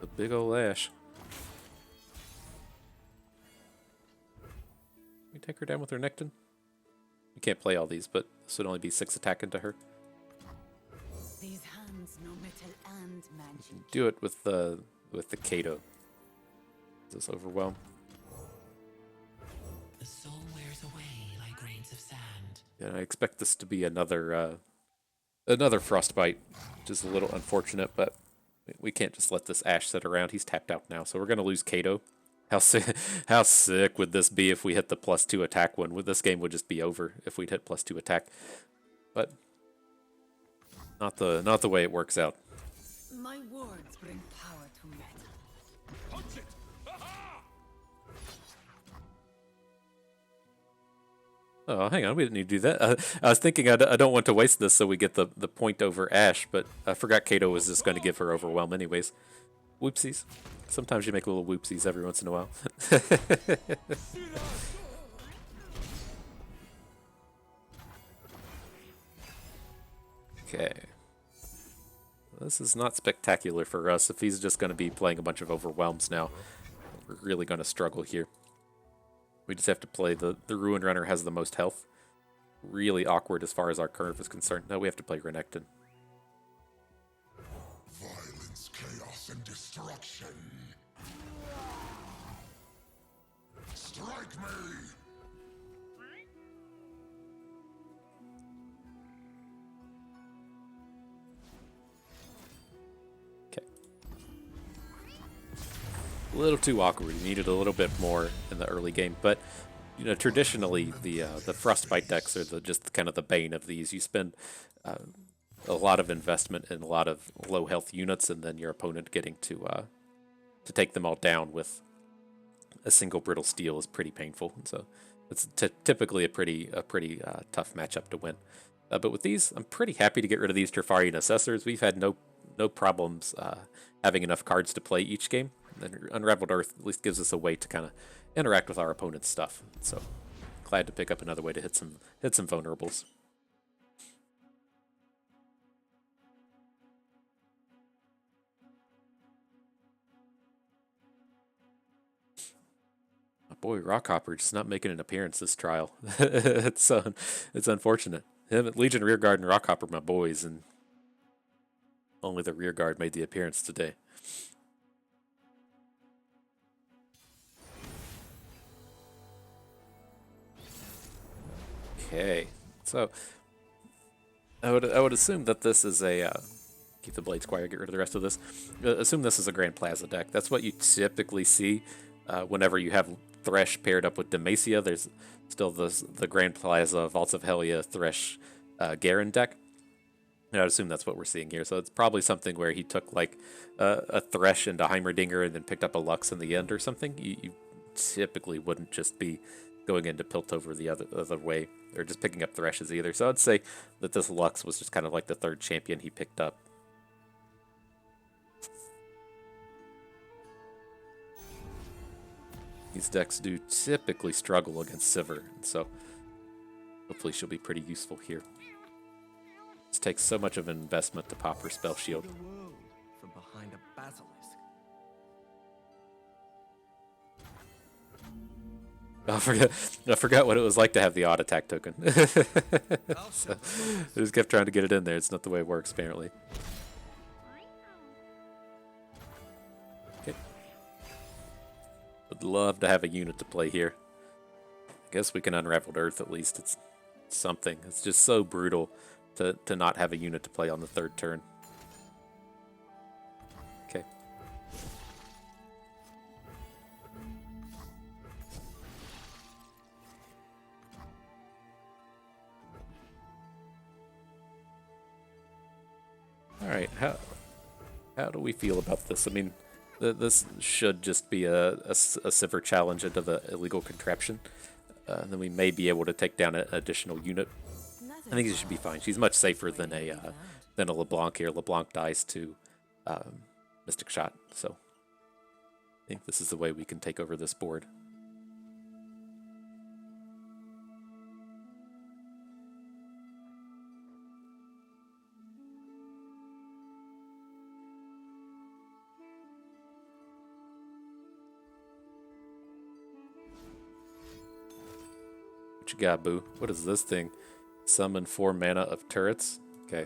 A big ol' Ash. We take her down with her Renekton. We can't play all these, but this would only be 6 attack into her. These hands know metal and magic. Do it with the Kato. Does this overwhelm? The soul wears away like grains of sand. Yeah, I expect this to be another Another Frostbite, which is a little unfortunate, but we can't just let this Ashe sit around. He's tapped out now, so we're going to lose Kato. How sick would this be if we hit the +2 attack one? This game would just be over if we'd hit +2 attack. But not the way it works out. My words bring power to metal. Punch it! Aha! Oh, hang on, we didn't need to do that. I was thinking I don't want to waste this so we get the point over Ashe, but I forgot Kato was just going to give her Overwhelm anyways. Whoopsies. Sometimes you make little whoopsies every once in a while. Okay. This is not spectacular for us. If he's just going to be playing a bunch of Overwhelms now, we're really going to struggle here. We just have to play the Ruin Runner has the most health. Really awkward as far as our curve is concerned. No, we have to play Renekton. Violence, chaos, and destruction. Strike me! Okay. A little too awkward. We needed a little bit more in the early game, but you know, traditionally the Frostbite decks are just kind of the bane of these. You spend a lot of investment in a lot of low health units, and then your opponent getting to take them all down with a single brittle steel is pretty painful. And so it's typically a pretty tough matchup to win. But with these, I'm pretty happy to get rid of these Trifarian Assessors. We've had no problems having enough cards to play each game. And Unraveled Earth at least gives us a way to kind of interact with our opponent's stuff. So glad to pick up another way to hit some vulnerables. My boy Rockhopper just not making an appearance this trial. it's unfortunate. Him, Legion Rearguard, and Rockhopper, my boys, and only the Rearguard made the appearance today. Okay, so I would assume that this is a keep the Blade Squire, get rid of the rest of this. Assume this is a Grand Plaza deck. That's what you typically see whenever you have Thresh paired up with Demacia. There's still the Grand Plaza Vaults of Helia Thresh Garen deck. And I'd assume that's what we're seeing here. So it's probably something where he took like a Thresh into Heimerdinger and then picked up a Lux in the end or something. You typically wouldn't just be going into Piltover the other way, or just picking up Threshes either. So I'd say that this Lux was just kind of like the third champion he picked up. These decks do typically struggle against Sivir, and so hopefully she'll be pretty useful here. This takes so much of an investment to pop her spell shield. From behind a basilisk. I forgot what it was like to have the odd attack token. So, I just kept trying to get it in there. It's not the way it works, apparently. Okay. Would love to have a unit to play here. I guess we can Unraveled Earth at least. It's something. It's just so brutal to not have a unit to play on the third turn. Okay. Alright, how do we feel about this? I mean, this should just be a Sivir challenge into the illegal contraption. And then we may be able to take down an additional unit. I think she should be fine. She's much safer than a LeBlanc here. LeBlanc dies to Mystic Shot, so I think this is the way we can take over this board. What you got, boo? What is this thing? Summon 4 mana of turrets? Okay.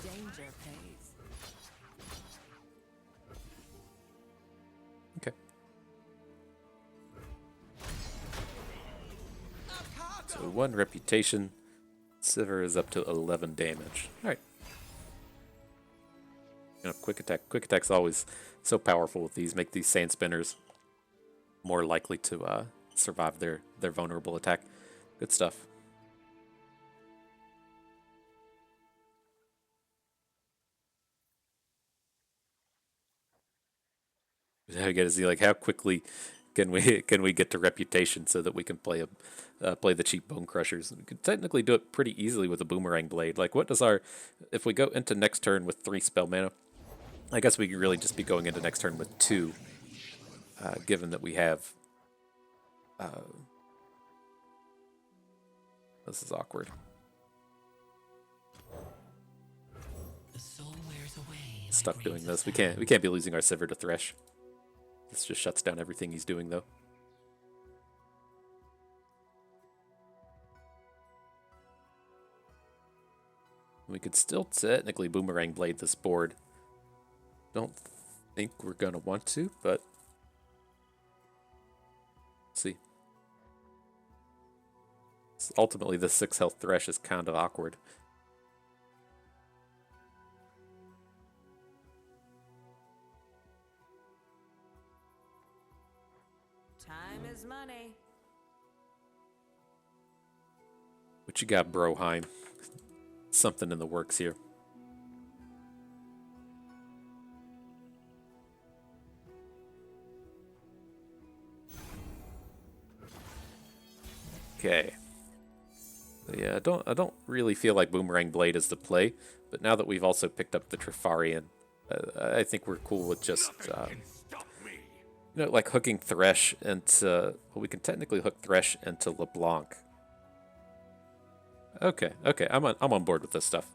Danger pays. So 1 reputation. Sivir is up to 11 damage. Alright. You know, quick attack. Quick attack's always so powerful with these. Make these sand spinners more likely to survive their vulnerable attack. Good stuff. I gotta see like how quickly can we get to reputation so that we can play the cheap bone crushers. We could technically do it pretty easily with a boomerang blade. Like what does our if we go into next turn with 3 spell mana? I guess we could really just be going into next turn with 2, given that we have. This is awkward. The soul wears away. Stuck doing this. We can't be losing our Sivir to Thresh. This just shuts down everything he's doing though. We could still technically boomerang blade this board. Don't think we're gonna want to, but let's see. Ultimately, the 6 health Thresh is kind of awkward. Time is money. What you got, Broheim? Something in the works here. Okay. Yeah, I don't really feel like Boomerang Blade is the play, but now that we've also picked up the Trifarian, I think we're cool with just like hooking Thresh into. Well, we can technically hook Thresh into LeBlanc. Okay, I'm on board with this stuff.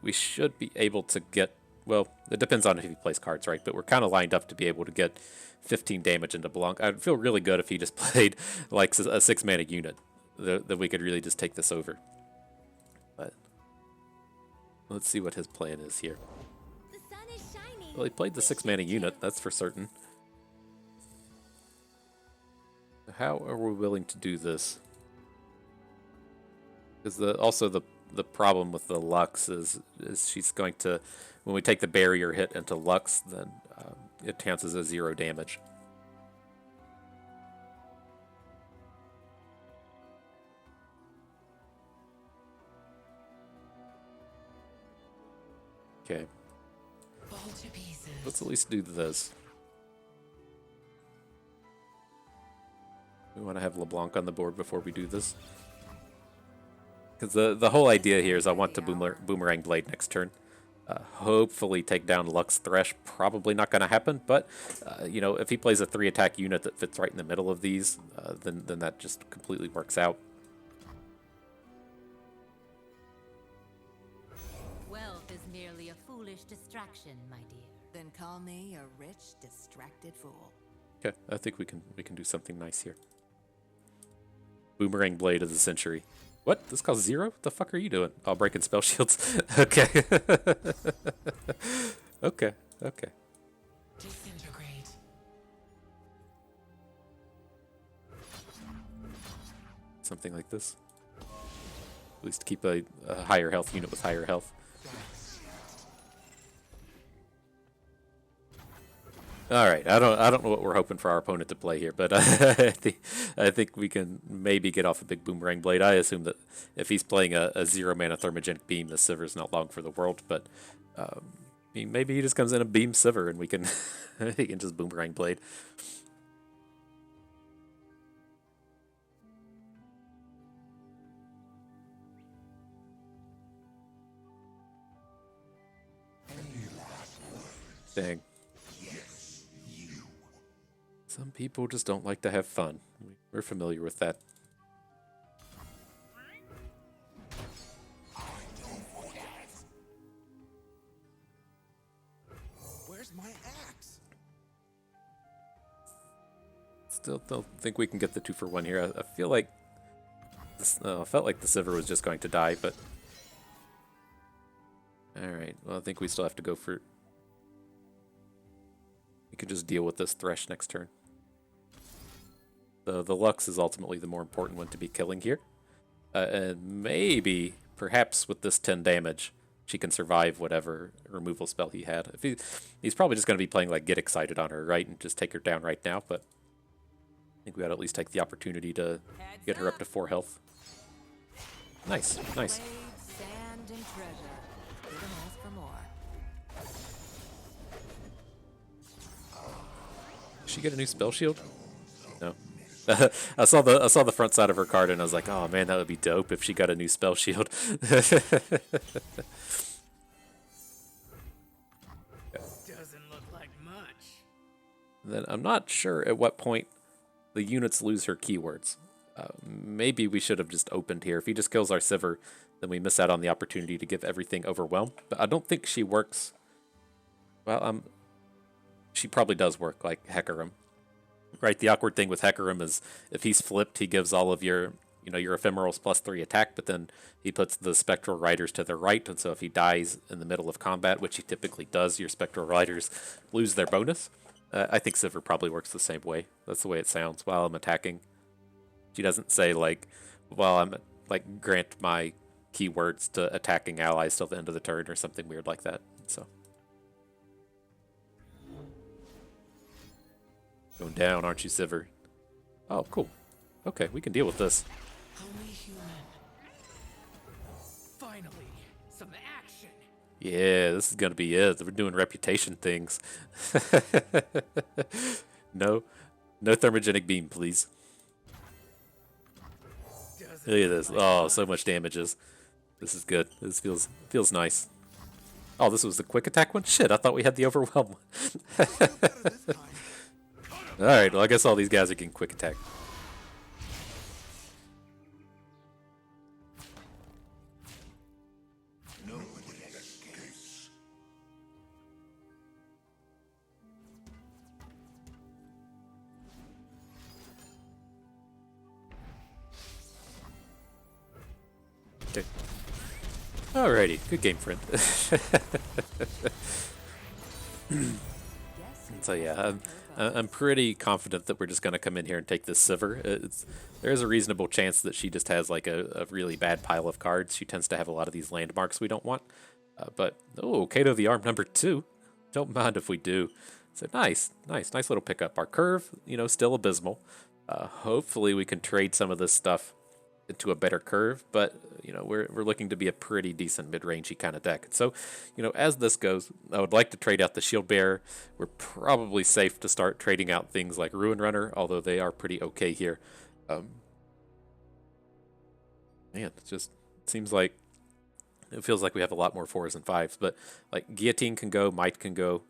We should be able to get. Well, it depends on if he plays cards, right? But we're kind of lined up to be able to get 15 damage into LeBlanc. I'd feel really good if he just played like a 6 mana unit. That we could really just take this over. But let's see what his plan is here. The sun is shining. Well, he played the 6 mana unit, that's for certain. How are we willing to do this? Because also the problem with the Lux is she's going to, when we take the barrier hit into Lux, then it counts as a 0 damage. Okay. Let's at least do this. We want to have LeBlanc on the board before we do this. Because the whole idea here is I want to Boomerang Blade next turn. Hopefully take down Lux Thresh. Probably not going to happen, but you know, if he plays a 3-attack unit that fits right in the middle of these, then that just completely works out. Wealth is merely a foolish distraction, my dear. Then call me a rich, distracted fool. Okay, I think we can do something nice here. Boomerang Blade of the Century. What? This costs 0? What the fuck are you doing? Oh, breaking spell shields. Okay. Okay. Disintegrate. Something like this. At least keep a higher health unit with higher health. All right, I don't know what we're hoping for our opponent to play here, but I think we can maybe get off a big Boomerang Blade. I assume that if he's playing a 0 mana thermogenic beam, the Sivir's not long for the world. But maybe he just comes in and beams Sivir, and we can he can just Boomerang Blade. Dang. Some people just don't like to have fun. We're familiar with that. Where's my axe? Still don't think we can get the 2-for-1 here. I feel like this, I felt like the Sivir was just going to die, but all right. Well, I think we still have to go for. We could just deal with this Thresh next turn. The Lux is ultimately the more important one to be killing here. And maybe, perhaps with this 10 damage, she can survive whatever removal spell he had. He's probably just going to be playing like Get Excited on her, right? And just take her down right now, but I think we ought to at least take the opportunity to get her up to 4 health. Nice, nice. Blade, sand, and treasure. Couldn't ask for more. Did she get a new spell shield? No. I saw the front side of her card and I was like, oh man, that would be dope if she got a new spell shield. Doesn't look like much. Then I'm not sure at what point the units lose her keywords. Maybe we should have just opened here. If he just kills our Sivir, then we miss out on the opportunity to give everything Overwhelm. But I don't think she works. Well, she probably does work like Hecarim. Right, the awkward thing with Hecarim is if he's flipped, he gives all of your ephemerals +3 attack, but then he puts the spectral riders to their right, and so if he dies in the middle of combat, which he typically does, your spectral riders lose their bonus. I think Sivir probably works the same way. That's the way it sounds while I'm attacking. She doesn't say like, well, I'm like grant my keywords to attacking allies till the end of the turn or something weird like that. So going down, aren't you, Sivir? Oh, cool. Okay, we can deal with this. Only human. Finally, some action. Yeah, this is gonna be it. We're doing reputation things. No thermogenic beam, please. Look at this. Oh, so much damages. This is good. This feels nice. Oh, this was the quick attack one? Shit, I thought we had the overwhelm one. Alright, well I guess all these guys are getting quick attack. Okay. Alrighty, good game, friend. So yeah, I'm pretty confident that we're just going to come in here and take this Sivir. There's a reasonable chance that she just has like a really bad pile of cards. She tends to have a lot of these landmarks we don't want. But, oh, Kato the Arm #2. Don't mind if we do. So nice little pickup. Our curve, still abysmal. Hopefully we can trade some of this stuff into a better curve, but we're looking to be a pretty decent mid-rangey kind of deck. So, as this goes, I would like to trade out the Shield Bearer. We're probably safe to start trading out things like Ruin Runner, although they are pretty okay here. Man, it seems like it feels like we have a lot more 4s and 5s, but like Guillotine can go, Might can go.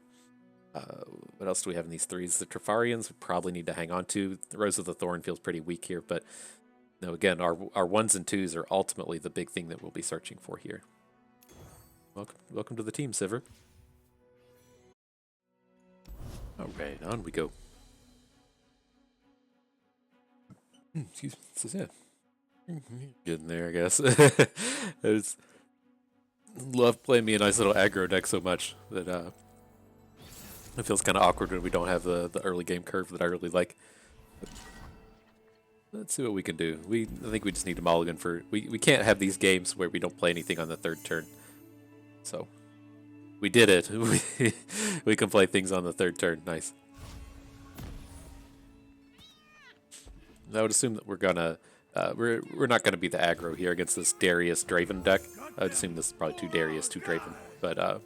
What else do we have in these 3s? The Trifarians we probably need to hang on to. The Rose of the Thorn feels pretty weak here, but no, again, our 1s and 2s are ultimately the big thing that we'll be searching for here. Welcome to the team, Sivir. Alright, on we go. Excuse me. Yeah. Getting there, I guess. I just love playing me a nice little aggro deck so much that it feels kind of awkward when we don't have the early game curve that I really like. Let's see what we can do. I think we just need a mulligan for... We can't have these games where we don't play anything on the 3rd turn. So, we did it. We can play things on the 3rd turn. Nice. I would assume that we're gonna... we're not gonna be the aggro here against this Darius Draven deck. I would assume this is probably 2 Darius, 2 Draven. But,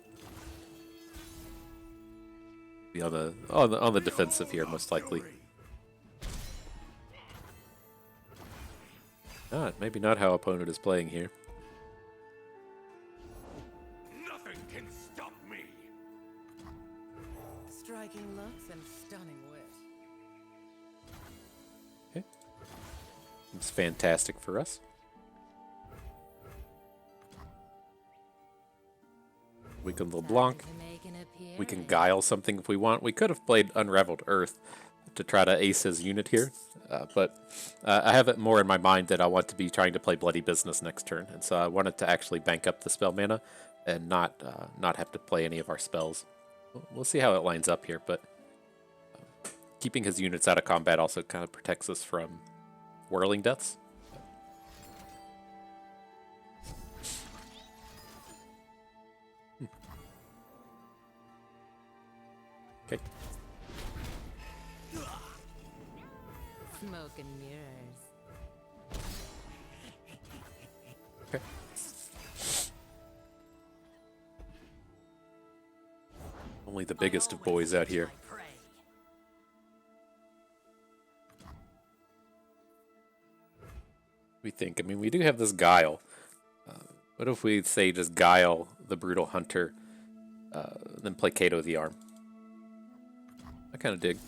be on the defensive here, most likely. Maybe not how opponent is playing here. Nothing can stop me. Striking looks and stunning wit. Okay. It's fantastic for us. We can LeBlanc. We can Guile something if we want. We could have played Unraveled Earth to try to ace his unit here, but I have it more in my mind that I want to be trying to play Bloody Business next turn, and so I wanted to actually bank up the spell mana and not have to play any of our spells. We'll see how it lines up here, but keeping his units out of combat also kind of protects us from Whirling Deaths. Okay. Smoke and mirrors. Okay. Only the biggest of boys out here. We think. I mean, we do have this Guile. What if we say just Guile the Brutal Hunter, then play Kato the Arm? I kind of dig.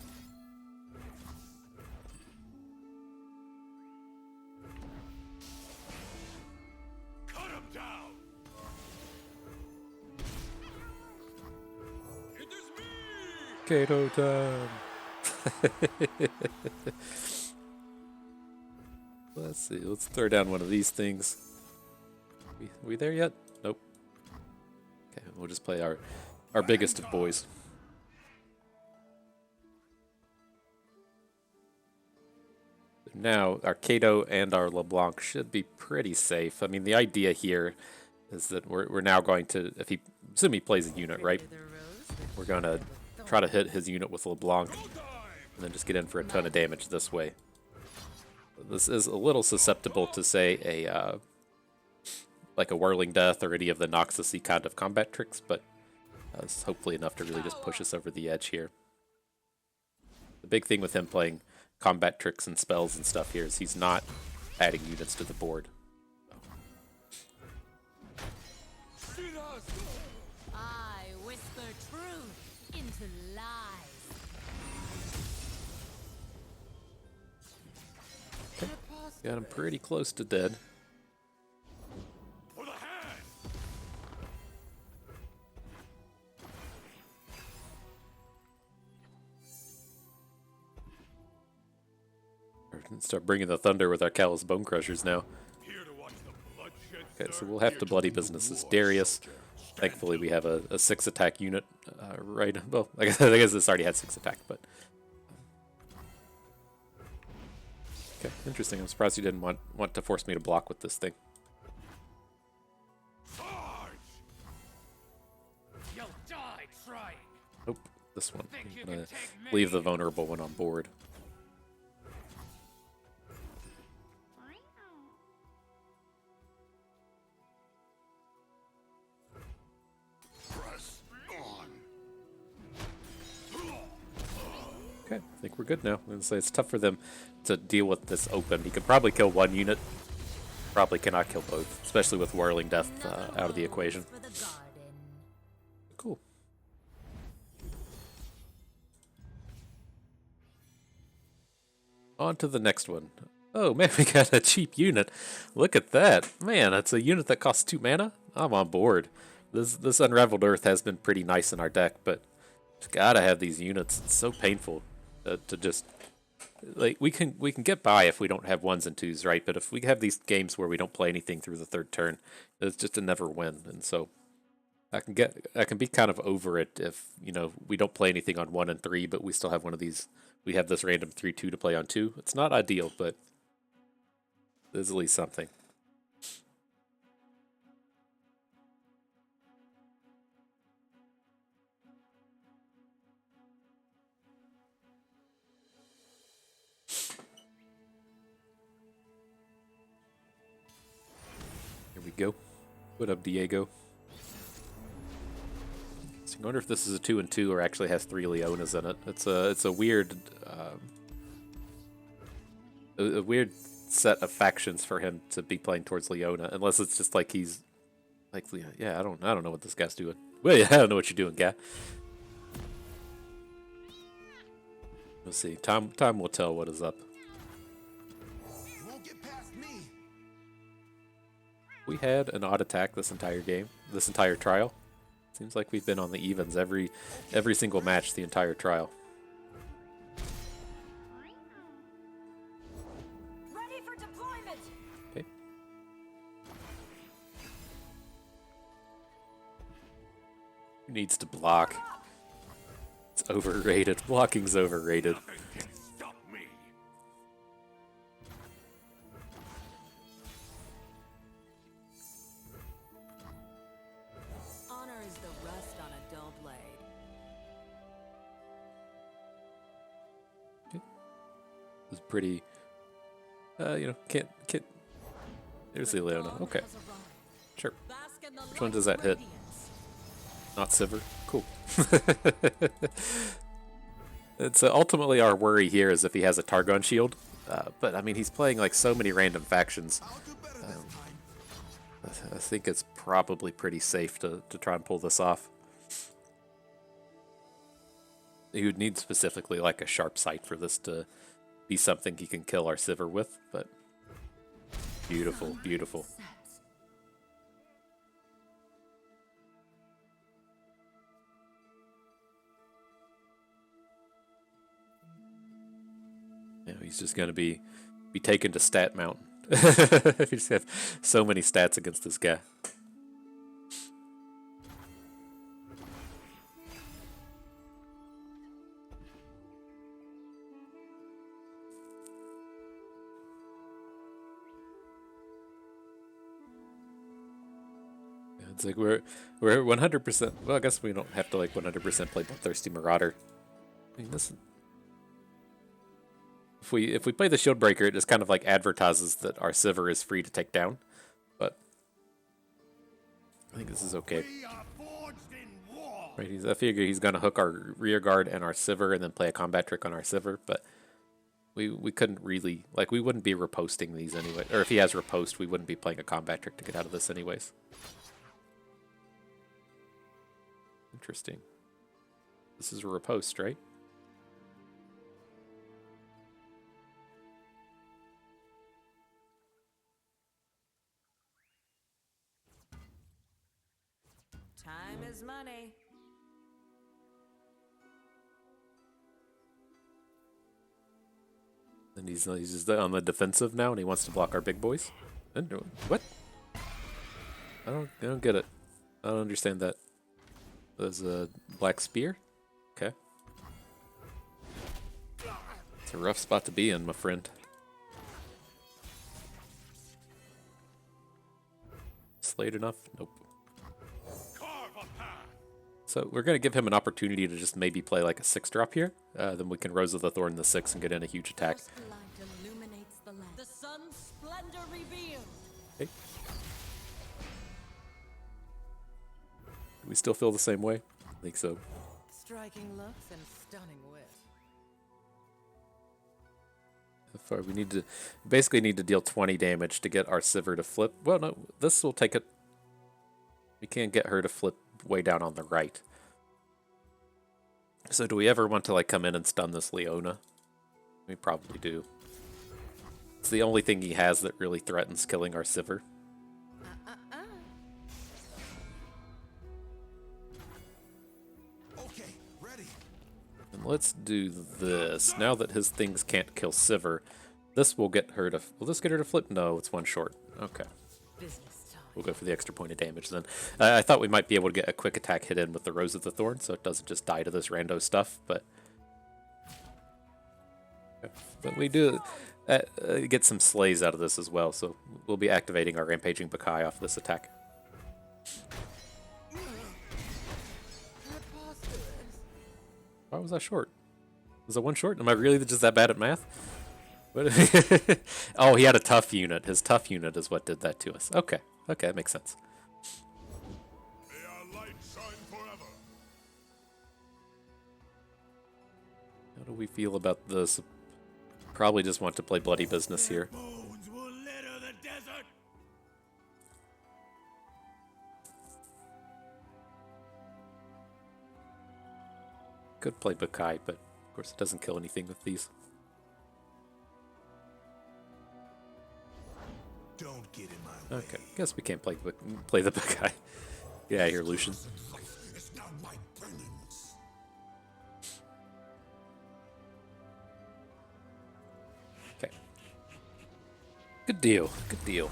Cut him down. It is me. Kato time. Let's see. Let's throw down one of these things. We there yet? Nope. Okay, we'll just play our biggest of boys. Now, our Kato and our LeBlanc should be pretty safe. I mean, the idea here is that we're now going to, assume he plays a unit, right? We're going to try to hit his unit with LeBlanc and then just get in for a ton of damage this way. This is a little susceptible to, say, like a Whirling Death or any of the Noxus-y kind of combat tricks, but it's hopefully enough to really just push us over the edge here. The big thing with him playing combat tricks and spells and stuff here is he's not adding units to the board. I whisper truth into lies. Okay. Got him pretty close to dead. For the hand. Start bringing the thunder with our Callous Bone Crushers now. Here to watch the bloodshed. Okay, so we'll have to bloody businesses Darius. Thankfully, we have a 6-attack unit, right? Well, I guess this already had 6 attack, but okay, interesting. I'm surprised you didn't want to force me to block with this thing. Charge. You'll die trying. Nope, this one. Think you I'm gonna can take me? leave the vulnerable one on board. Press on. Okay, I think we're good now. I'm gonna say it's tough for them to deal with this open. He could probably kill one unit. Probably cannot kill both, especially with Whirling Death out of the equation. For the garden. Cool. On to the next one. Oh man, we got a cheap unit. Look at that. Man, that's a unit that costs 2 mana? I'm on board. This Unraveled Earth has been pretty nice in our deck, but just gotta have these units. It's so painful to just... Like, we can get by if we don't have 1s and 2s, right? But if we have these games where we don't play anything through the 3rd turn, it's just a never win. And so I can be kind of over it if, you know, we don't play anything on 1 and 3, but we still have one of these. We have this random 3/2 to play on 2. It's not ideal, but there's at least something. Here we go. What up, Diego? So I wonder if this is a 2 and 2 or actually has 3 Leonas in it. It's a weird a weird set of factions for him to be playing towards Leona, unless it's just like he's like, yeah, I don't know what this guy's doing. Well, yeah, I don't know what you're doing, guy. We'll see. Time will tell what is up. You won't get past me. We had an odd attack this entire game, this entire trial. Seems like we've been on the evens every single match the entire trial. Ready for deployment. Okay. Who needs to block? It's overrated. Blocking's overrated. Nothing can stop me. Honor is the rust on a dull blade. is pretty. Can't. There's the Leona. Okay, sure. Which one does that hit? Not Sivir. Cool. It's ultimately our worry here is if he has a Targon shield, but I mean he's playing like so many random factions. I think it's probably pretty safe to try and pull this off. He would need specifically like a sharp sight for this to be something he can kill our Sivir with, but beautiful, beautiful. Yeah, he's just gonna be taken to stat mountain. You just have so many stats against this guy. It's like we're 100%. Well, I guess we don't have to like 100% play Bloodthirsty Marauder. I mean, this. If we play the Shieldbreaker, it just kind of like advertises that our Sivir is free to take down. But I think this is okay. Right, I figure he's gonna hook our rear guard and our Sivir, and then play a combat trick on our Sivir. But we couldn't really like we wouldn't be reposting these anyway. Or if he has repost, we wouldn't be playing a combat trick to get out of this anyways. Interesting. This is a repost, right? Time is money. And he's just on the defensive now, and he wants to block our big boys. What? I don't get it. I don't understand that. There's a black spear. Okay. It's a rough spot to be in, my friend. Slayed enough? Nope. So we're going to give him an opportunity to just maybe play like a 6-drop here. Then we can Rose of the Thorn the 6 and get in a huge attack. The sun's splendor revealed. Okay. Do we still feel the same way? I think so. Striking looks and stunning wit. Far we basically need to deal 20 damage to get our Sivir to flip. Well, no, this will take it. We can't get her to flip way down on the right. So do we ever want to like come in and stun this Leona? We probably do. It's the only thing he has that really threatens killing our Sivir. Okay, ready. And let's do this. Now that his things can't kill Sivir, this will get her to... Will this get her to flip? No, it's one short. Okay. We'll go for the extra point of damage then. I thought we might be able to get a quick attack hit in with the Rose of the Thorn, so it doesn't just die to this rando stuff, but... But we do get some slays out of this as well, so we'll be activating our Rampaging Bakai off this attack. Why was that short? Was it one short? Am I really just that bad at math? Oh, he had a tough unit. His tough unit is what did that to us. Okay. Okay, that makes sense. May our light shine forever. How do we feel about this? Probably just want to play bloody business here. Bones will litter the desert. Could play Bakai, but of course it doesn't kill anything with these. Don't get in my way. Okay, guess we can't play the Bakai. Get out of here, Lucian. It's not my penance. Okay. Good deal. Good deal.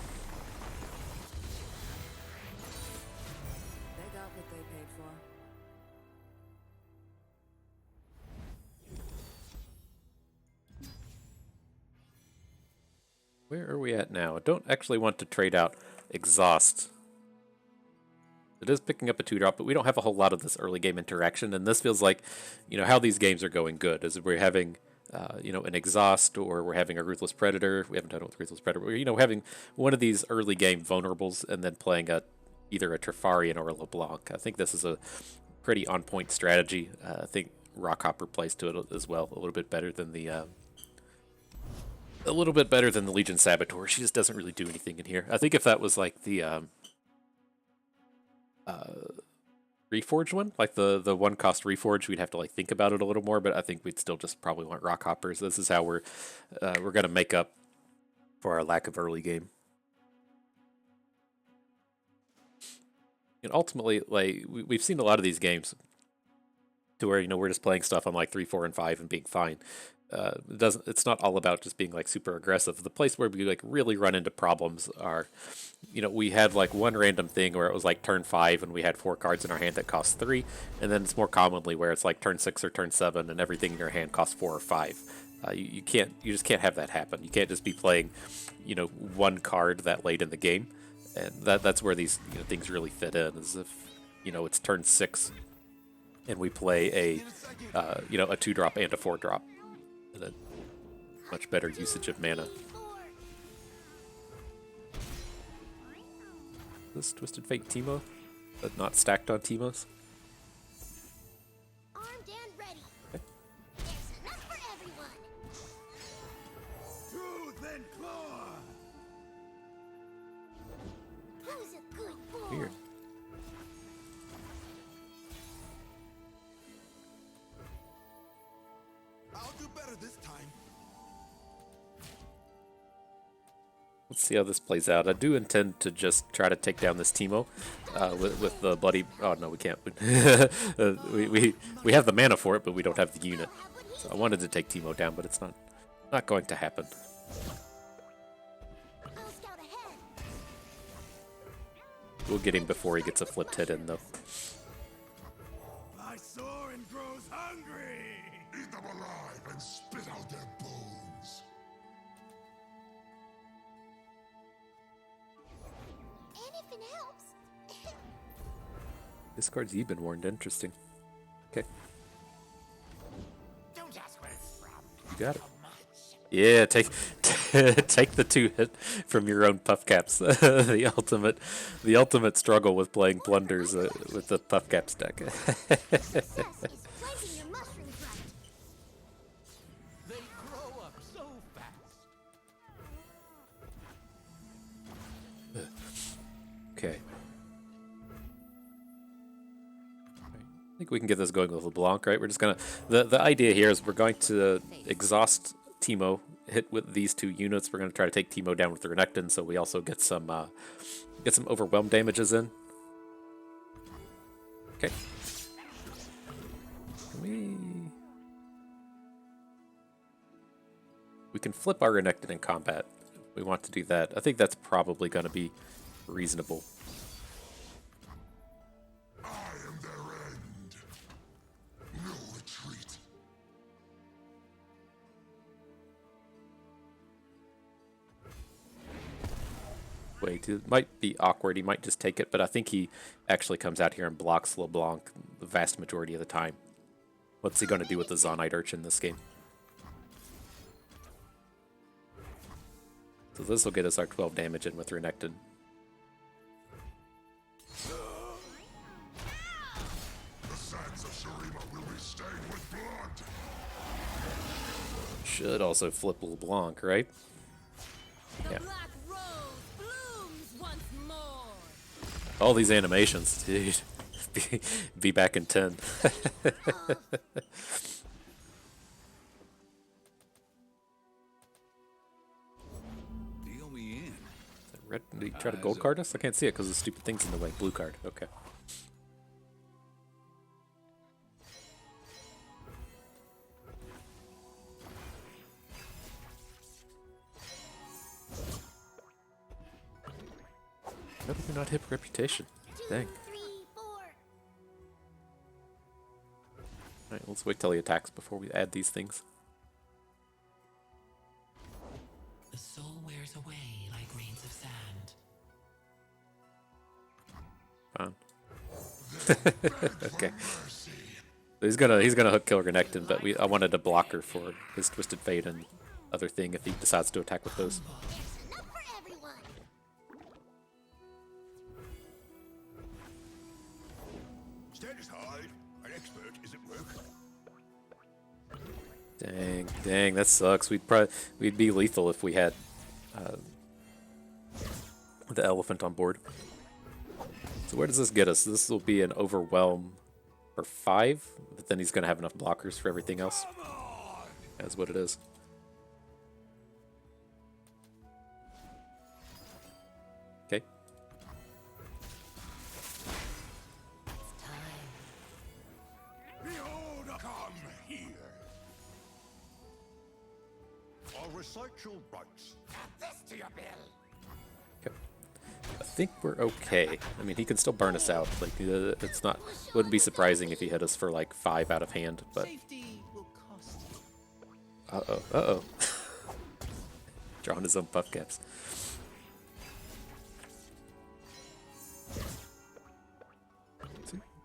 They got what they paid for. Where are we at now? I don't actually want to trade out Exhaust. It is picking up a 2-drop, but we don't have a whole lot of this early game interaction, and this feels like, you know, how these games are going good is we're having an exhaust, or we're having a ruthless predator. We haven't done it with ruthless predator. But, having one of these early game vulnerables and then playing either a Trifarian or a LeBlanc. I think this is a pretty on point strategy. I think Rockhopper plays to it as well, a little bit better than the Legion Saboteur. She just doesn't really do anything in here. I think if that was like the Reforge one, like the one cost Reforge, we'd have to like think about it a little more. But I think we'd still just probably want Rockhoppers. This is how we're gonna make up for our lack of early game. And ultimately, like we've seen a lot of these games to where we're just playing stuff on like 3, 4, and 5 and being fine. It's not all about just being like super aggressive. The place where we like really run into problems are, we had like one random thing where it was like turn 5 and we had 4 cards in our hand that cost 3, and then it's more commonly where it's like turn 6 or turn 7 and everything in your hand costs 4 or 5. You just can't have that happen. You can't just be playing, one card that late in the game, and that's where these things really fit in. Is if it's turn 6 and we play a 2-drop and a 4-drop. And a much better usage of mana. This Twisted Fate Teemo, but not stacked on Teemos. Armed and ready. Okay. There's enough for everyone. Tooth and claw. Who's a good boy? Weird. I'll do better this time. Let's see how this plays out. I do intend to just try to take down this Teemo with the bloody. Oh no, we can't. We have the mana for it, but we don't have the unit. So I wanted to take Teemo down, but it's not going to happen. I'll scout ahead. We'll get him before he gets a flipped head in, though. My Soren grows hungry. Eat them alive and spit out their bones. Anything helps. This card's you've been warned. Interesting. Okay. Don't ask where it's from. You got it. Yeah, take the 2 hit from your own puff caps. the ultimate struggle with playing plunders with the puff caps deck. Success is planting your mushrooms right. They grow up so fast. Okay. I think we can get this going with LeBlanc, right? We're just gonna the idea here is we're going to exhaust Teemo, hit with these 2 units. We're gonna try to take Teemo down with the Renekton, so we also get some overwhelm damages in. Okay. We can flip our Renekton in combat. If we want to do that. I think that's probably gonna be reasonable. I am their end. No retreat. Wait, it might be awkward. He might just take it, but I think he actually comes out here and blocks LeBlanc the vast majority of the time. What's he going to do with the Zonite Urchin this game? So this will get us our 12 damage in with Renekton. The sands of Shurima will be stained with blood. Should also flip LeBlanc, right? The Yeah. black rose blooms once more. All these animations, dude. Be back in 10. Deal me in. Red, did he try to gold card us? I can't see it because the stupid thing's in the way. Blue card. Okay. How did we not hit Reputation? 2, Dang. 3, 4. Alright, let's wait till he attacks before we add these things. The soul wears away like grains of sand. Fine. Okay. Mercy. He's gonna hook kill Renekton, but I wanted a blocker for his Twisted Fate and other thing if he decides to attack with those. There's enough for everyone. Status high. An expert is at work. Dang, that sucks. We'd be lethal if we had the elephant on board. So where does this get us? This will be an overwhelm for 5, but then he's gonna have enough blockers for everything else. That's what it is. Okay. Behold, come here. I'll recite your rights. Add this to your bill. Okay. I think we're okay. I mean, he can still burn us out. Like, it's not. Wouldn't be surprising if he hit us for like 5 out of hand. But. Safety will cost you. Uh oh. Drawing his own puff caps.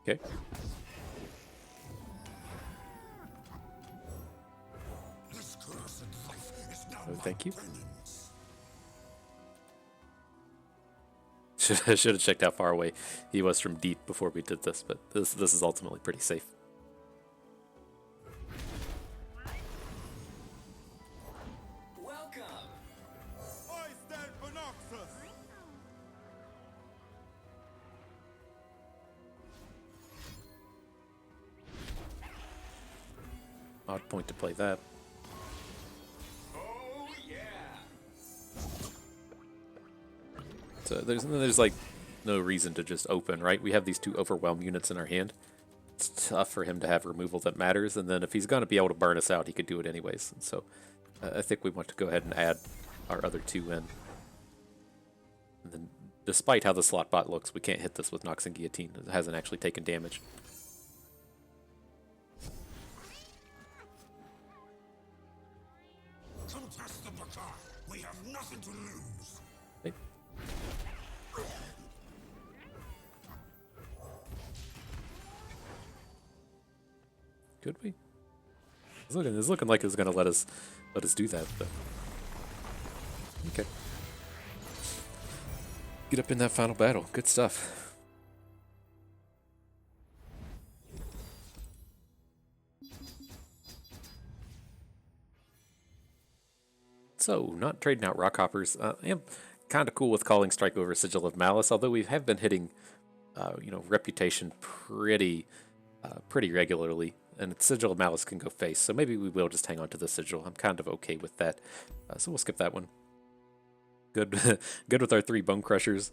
Okay. This cursed life is now Oh, thank you. penance. Should have checked how far away he was from deep before we did this, but this is ultimately pretty safe. Welcome. I stand for Noxus. Odd point to play that. Oh yeah. So there's like no reason to just open, right? We have these 2 overwhelm units in our hand. It's tough for him to have removal that matters, and then if he's going to be able to burn us out, he could do it anyways. And so I think we want to go ahead and add our other 2 in. And then, despite how the slot bot looks, we can't hit this with Nox and Guillotine. It hasn't actually taken damage. Contest the Bakar. We have nothing to lose. Okay. Could we? It's looking like it's gonna let us do that, but okay. Get up in that final battle. Good stuff. So, not trading out Rockhoppers. I am kind of cool with calling Strike over Sigil of Malice, although we have been hitting, Reputation pretty regularly, and Sigil of Malice can go face, so maybe we will just hang on to the Sigil. I'm kind of okay with that, so we'll skip that one. Good, good with our 3 Bone Crushers.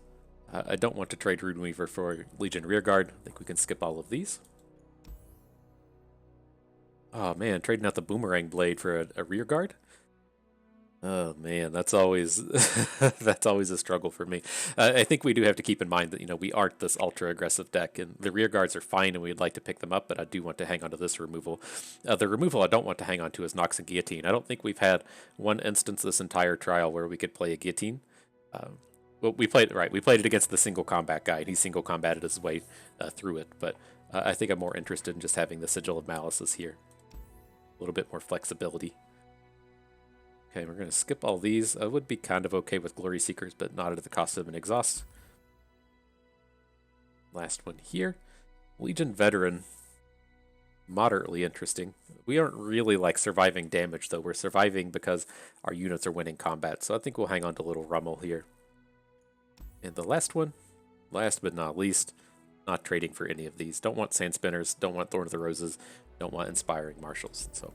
I don't want to trade Runeweaver for Legion Rearguard. I think we can skip all of these. Oh man, trading out the Boomerang Blade for a Rearguard? Oh man, that's always that's always a struggle for me. I think we do have to keep in mind that we aren't this ultra aggressive deck, and the rear guards are fine, and we'd like to pick them up. But I do want to hang on to this removal. The removal I don't want to hang on to is Nox and Guillotine. I don't think we've had one instance this entire trial where we could play a Guillotine. Well, we played right. We played it against the single combat guy, and he single combated his way through it. But I think I'm more interested in just having the Sigil of Malices here. A little bit more flexibility. Okay, we're going to skip all these. I would be kind of okay with Glory Seekers, but not at the cost of an Exhaust. Last one here. Legion Veteran. Moderately interesting. We aren't really like surviving damage, though. We're surviving because our units are winning combat. So I think we'll hang on to Little Rummel here. And the last one, last but not least, not trading for any of these. Don't want Sand Spinners, don't want Thorn of the Roses, don't want Inspiring Marshals. So,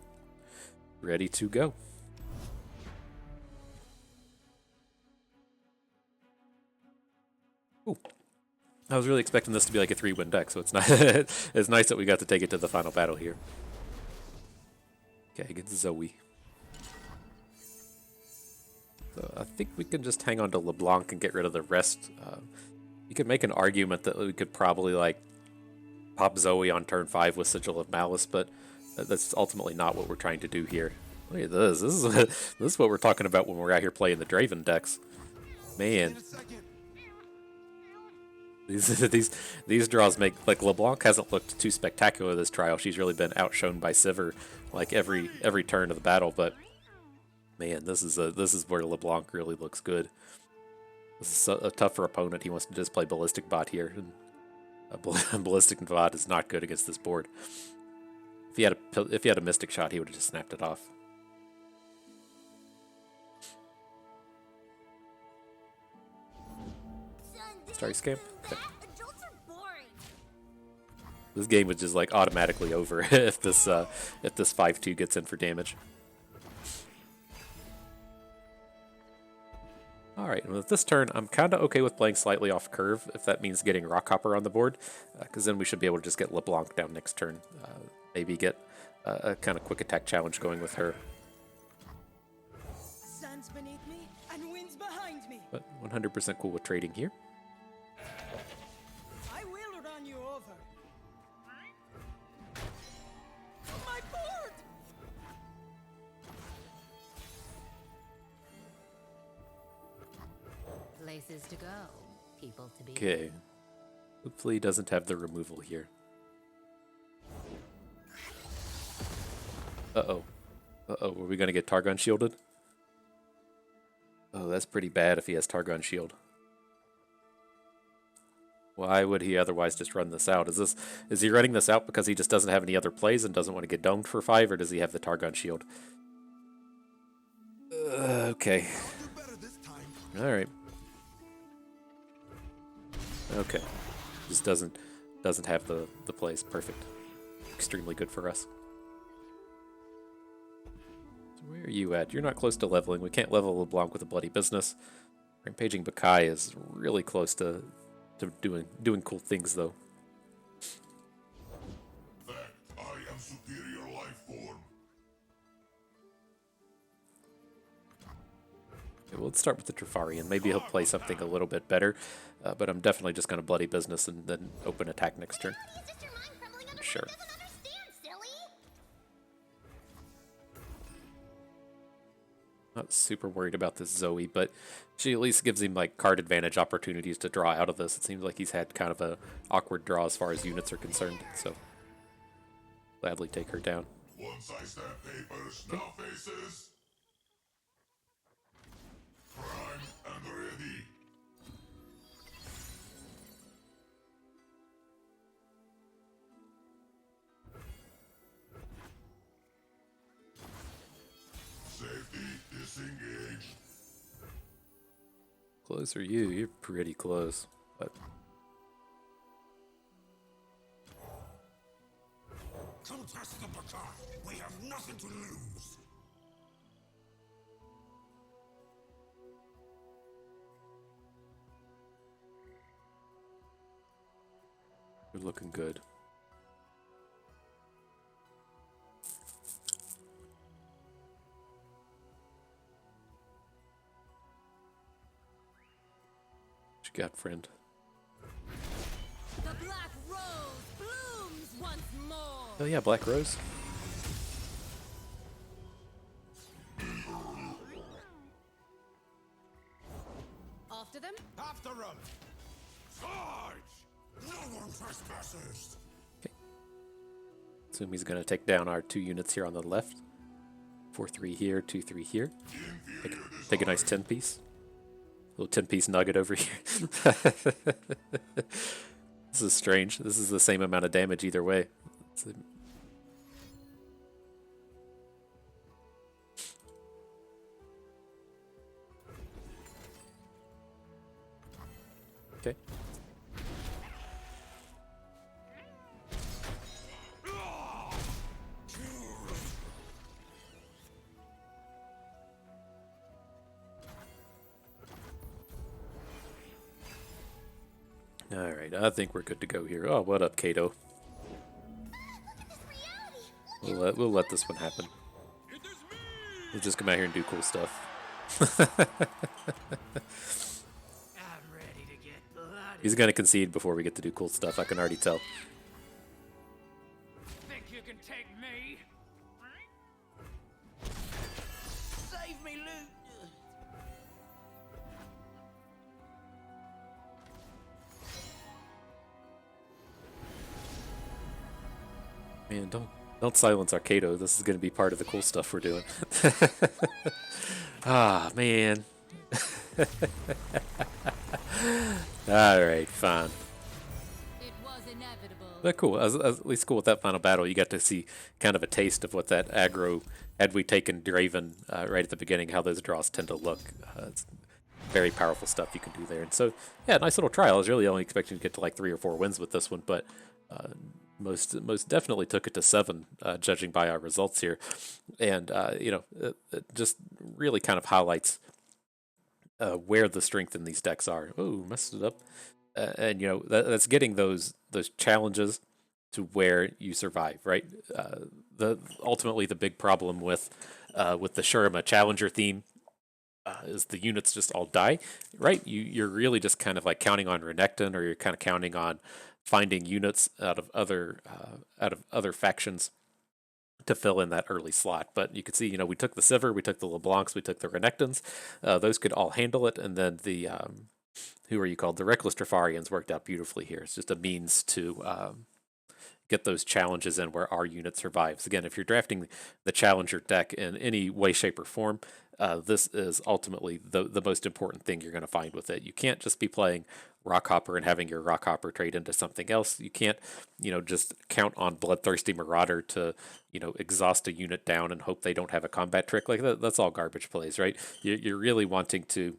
ready to go. Ooh. I was really expecting this to be like a 3-win deck, so it's not. It's nice that we got to take it to the final battle here. Okay, against Zoe. So I think we can just hang on to LeBlanc and get rid of the rest. You could make an argument that we could probably like pop Zoe on turn 5 with Sigil of Malice, but that's ultimately not what we're trying to do here. Look at this. This is what we're talking about when we're out here playing the Draven decks. Man. These draws make, like, LeBlanc hasn't looked too spectacular this trial. She's really been outshone by Sivir like every turn of the battle, but man, this is where LeBlanc really looks good. This is a tougher opponent. He wants to just play Ballistic Bot here, and a Ballistic Bot is not good against this board. If he had a Mystic Shot, he would have just snapped it off. Starry Scamp. Okay. Adults are boring. This game was just like automatically over if this 5-2 gets in for damage. Alright, with this turn, I'm kind of okay with playing slightly off curve, if that means getting Rockhopper on the board, because then we should be able to just get LeBlanc down next turn. Maybe get a kind of quick attack challenge going with her. Sands beneath me and winds behind me. But 100% cool with trading here. I will run you over. My board! Places to go, people to be. Okay. Hopefully he doesn't have the removal here. Uh-oh. Uh-oh, were we going to get Targon shielded? Oh, that's pretty bad if he has Targon shield. Why would he otherwise just run this out? Is he running this out because he just doesn't have any other plays and doesn't want to get domed for 5, or does he have the Targon shield? Okay. Alright. Okay. Just doesn't have the plays. Perfect. Extremely good for us. So where are you at? You're not close to leveling. We can't level LeBlanc with a bloody business. Rampaging Bakai is really close to doing cool things though. That I am superior life form. Okay, well, let's start with the Trifarian. Maybe he'll play something a little bit better, but I'm definitely just going to bloody business and then open attack next turn. It's just your mind crumbling on the Sure. doesn't understand, silly. Not super worried about this Zoe, but she at least gives him like card advantage opportunities to draw out of this. It seems like he's had kind of a awkward draw as far as units are concerned, so gladly take her down. Once I stamp papers, now faces. Prime and ready. Safety disengaged. Close are you? You're pretty close, but Contest the Bakai. We have nothing to lose. you're looking good. What you got, friend? The black rose blooms once more. Oh yeah, Black Rose. After them? After him. Charge! No one trespasses. Assume he's going to take down our 2 units here on the left. 4-3 here, 2-3 here. Take a nice 10-piece. Little 10-piece nugget over here. This is strange. This is the same amount of damage either way. Okay. Alright, I think we're good to go here. Oh, what up, Kato? We'll let this one happen. We'll just come out here and do cool stuff. I'm ready to get bloody. He's gonna concede before we get to do cool stuff, I can already tell. Think you can take me? Save me, Luke. Man, don't silence Arcado. This is going to be part of the cool stuff we're doing. Ah, man. All right, fine. It was inevitable. But cool. At least cool with that final battle. You got to see kind of a taste of what that aggro, had we taken Draven right at the beginning, how those draws tend to look. It's very powerful stuff you can do there. And so, yeah, nice little trial. I was really only expecting to get to like 3 or 4 wins with this one, but most definitely took it to 7, judging by our results here. And, it just really kind of highlights where the strength in these decks are. Oh, messed it up. And that's getting those challenges to where you survive, right? Ultimately the big problem with the Shurima Challenger theme is the units just all die, right? You're really just kind of like counting on Renekton, or you're kind of counting on finding units out of other factions to fill in that early slot. But you can see, we took the Sivir, we took the LeBlancs, we took the Renektons. Those could all handle it, and then the who are you called? The Reckless Trifarians worked out beautifully here. It's just a means to get those challenges in where our unit survives. Again, if you're drafting the Challenger deck in any way, shape, or form, this is ultimately the most important thing you're going to find with it. You can't just be playing Rockhopper and having your Rockhopper trade into something else. You can't, just count on Bloodthirsty Marauder to, exhaust a unit down and hope they don't have a combat trick. Like that's all garbage plays, right? You're really wanting to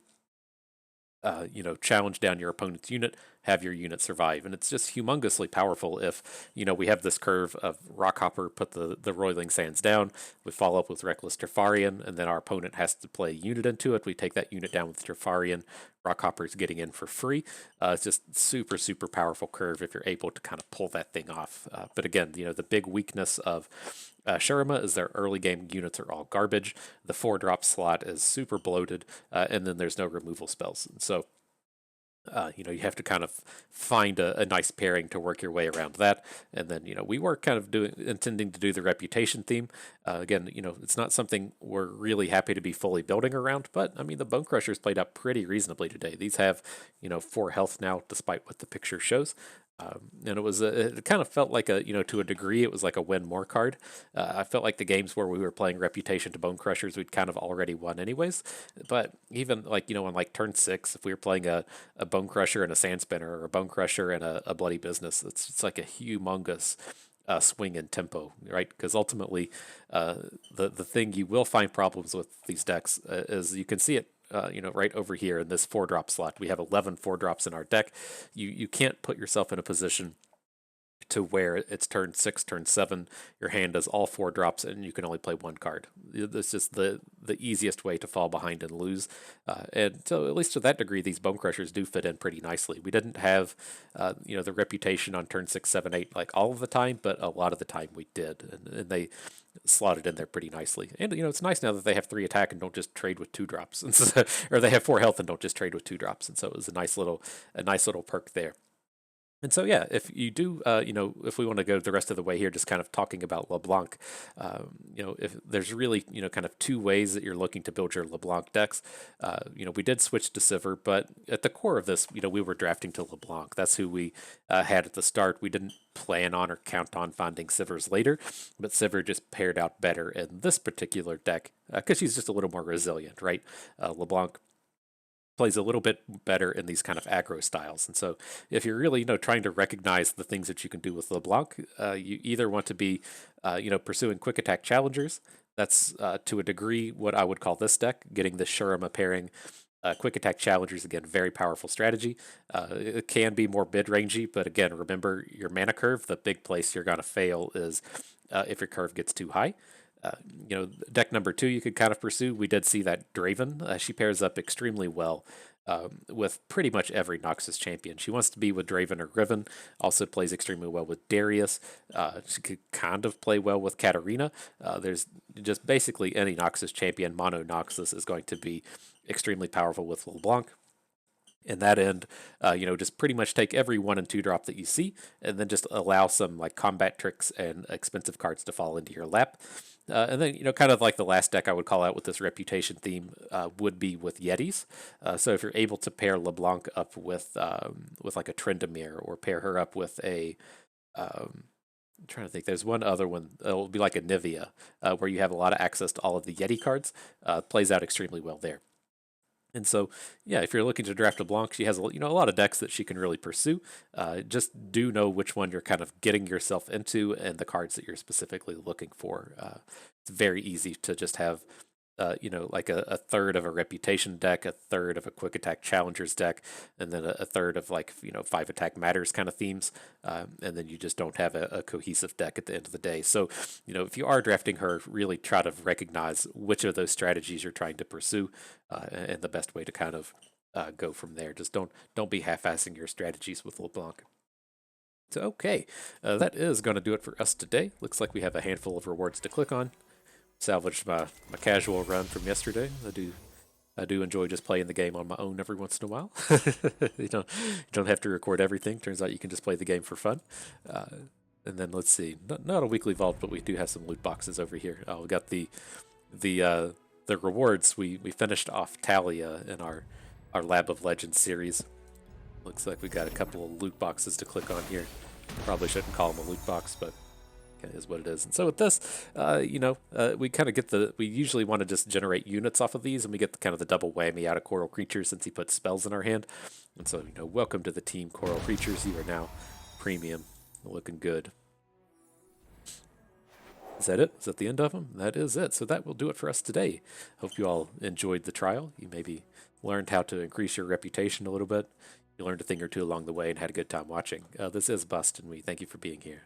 challenge down your opponent's unit, have your unit survive. And it's just humongously powerful if, we have this curve of Rockhopper, put the Roiling Sands down, we follow up with Reckless Trifarian, and then our opponent has to play a unit into it. We take that unit down with Trifarian. Rockhopper's getting in for free. It's just super, super powerful curve if you're able to kind of pull that thing off. But again, the big weakness of Shurima is their early game units are all garbage. The 4-drop slot is super bloated, and then there's no removal spells. And so, you have to kind of find a nice pairing to work your way around that. And then, we were kind of intending to do the Reputation theme. Again, it's not something we're really happy to be fully building around, but I mean, the Bone Crushers played out pretty reasonably today. These have, 4 health now, despite what the picture shows. And it kind of felt like to a degree, it was like a win more card. I felt like the games where we were playing Reputation to Bone Crushers, we'd kind of already won anyways. But even like, on like turn 6, if we were playing a Bone Crusher and a Sand Spinner, or a Bone Crusher and a Bloody Business, it's like a humongous swing in tempo, right? Because ultimately, the thing you will find problems with these decks is you can see it right over here in this 4-drop slot. We have 11 4-drops in our deck. You can't put yourself in a position to where it's turn 6, turn 7, your hand does all 4 drops and you can only play 1 card. It's just the easiest way to fall behind and lose. And so at least to that degree, these Bone Crushers do fit in pretty nicely. We didn't have, the Reputation on turn 6, 7, 8 like all of the time, but a lot of the time we did. And they slotted in there pretty nicely. And, it's nice now that they have 3 attack and don't just trade with 2 drops. And so, or they have 4 health and don't just trade with 2 drops. And so it was a nice little perk there. And so, yeah, if you do, if we want to go the rest of the way here, just kind of talking about LeBlanc, if there's really, kind of 2 ways that you're looking to build your LeBlanc decks. We did switch to Sivir, but at the core of this, we were drafting to LeBlanc. That's who we had at the start. We didn't plan on or count on finding Sivirs later, but Sivir just paired out better in this particular deck because she's just a little more resilient, right? LeBlanc plays a little bit better in these kind of aggro styles. And so if you're really, trying to recognize the things that you can do with LeBlanc, you either want to be, pursuing quick attack challengers. That's to a degree what I would call this deck, getting the Shurima pairing. Quick attack challengers, again, very powerful strategy. It can be more mid-rangey, but again, remember your mana curve. The big place you're going to fail is if your curve gets too high. Deck number 2 you could kind of pursue. We did see that Draven. She pairs up extremely well with pretty much every Noxus champion. She wants to be with Draven or Riven. Also plays extremely well with Darius. She could kind of play well with Katarina. There's just basically any Noxus champion, mono Noxus, is going to be extremely powerful with LeBlanc. In that end, just pretty much take every 1 and 2 drop that you see, and then just allow some like combat tricks and expensive cards to fall into your lap. And then, kind of like the last deck I would call out with this Reputation theme would be with Yetis. So if you're able to pair LeBlanc up with like a Tryndamere, or pair her up with a I'm trying to think. There's one other one. It'll be like a Nivea, where you have a lot of access to all of the Yeti cards. Plays out extremely well there. And so, yeah, if you're looking to draft LeBlanc, she has a lot of decks that she can really pursue. Just do know which one you're kind of getting yourself into and the cards that you're specifically looking for. It's very easy to just have like a third of a reputation deck, a third of a quick attack challengers deck, and then a third of like, 5 attack matters kind of themes. And then you just don't have a cohesive deck at the end of the day. So, if you are drafting her, really try to recognize which of those strategies you're trying to pursue, and the best way to kind of go from there. Just don't be half-assing your strategies with LeBlanc. So, okay, that is going to do it for us today. Looks like we have a handful of rewards to click on. Salvaged my casual run from yesterday. I do enjoy just playing the game on my own every once in a while. You don't have to record everything. Turns out you can just play the game for fun. And then let's see, not a weekly vault, but we do have some loot boxes over here. We got the rewards. We finished off Talia in our Lab of Legends series. Looks like we got a couple of loot boxes to click on here. Probably shouldn't call them a loot box, but is what it is. And so with this, we kind of get we usually want to just generate units off of these, and we get the double whammy out of Coral Creatures since he puts spells in our hand. And so, welcome to the team, Coral Creatures. You are now premium, looking good. Is that it? Is that the end of them? That is it. So that will do it for us today. Hope you all enjoyed the trial. You maybe learned how to increase your reputation a little bit. You learned a thing or two along the way and had a good time watching. This is Bust, and we thank you for being here.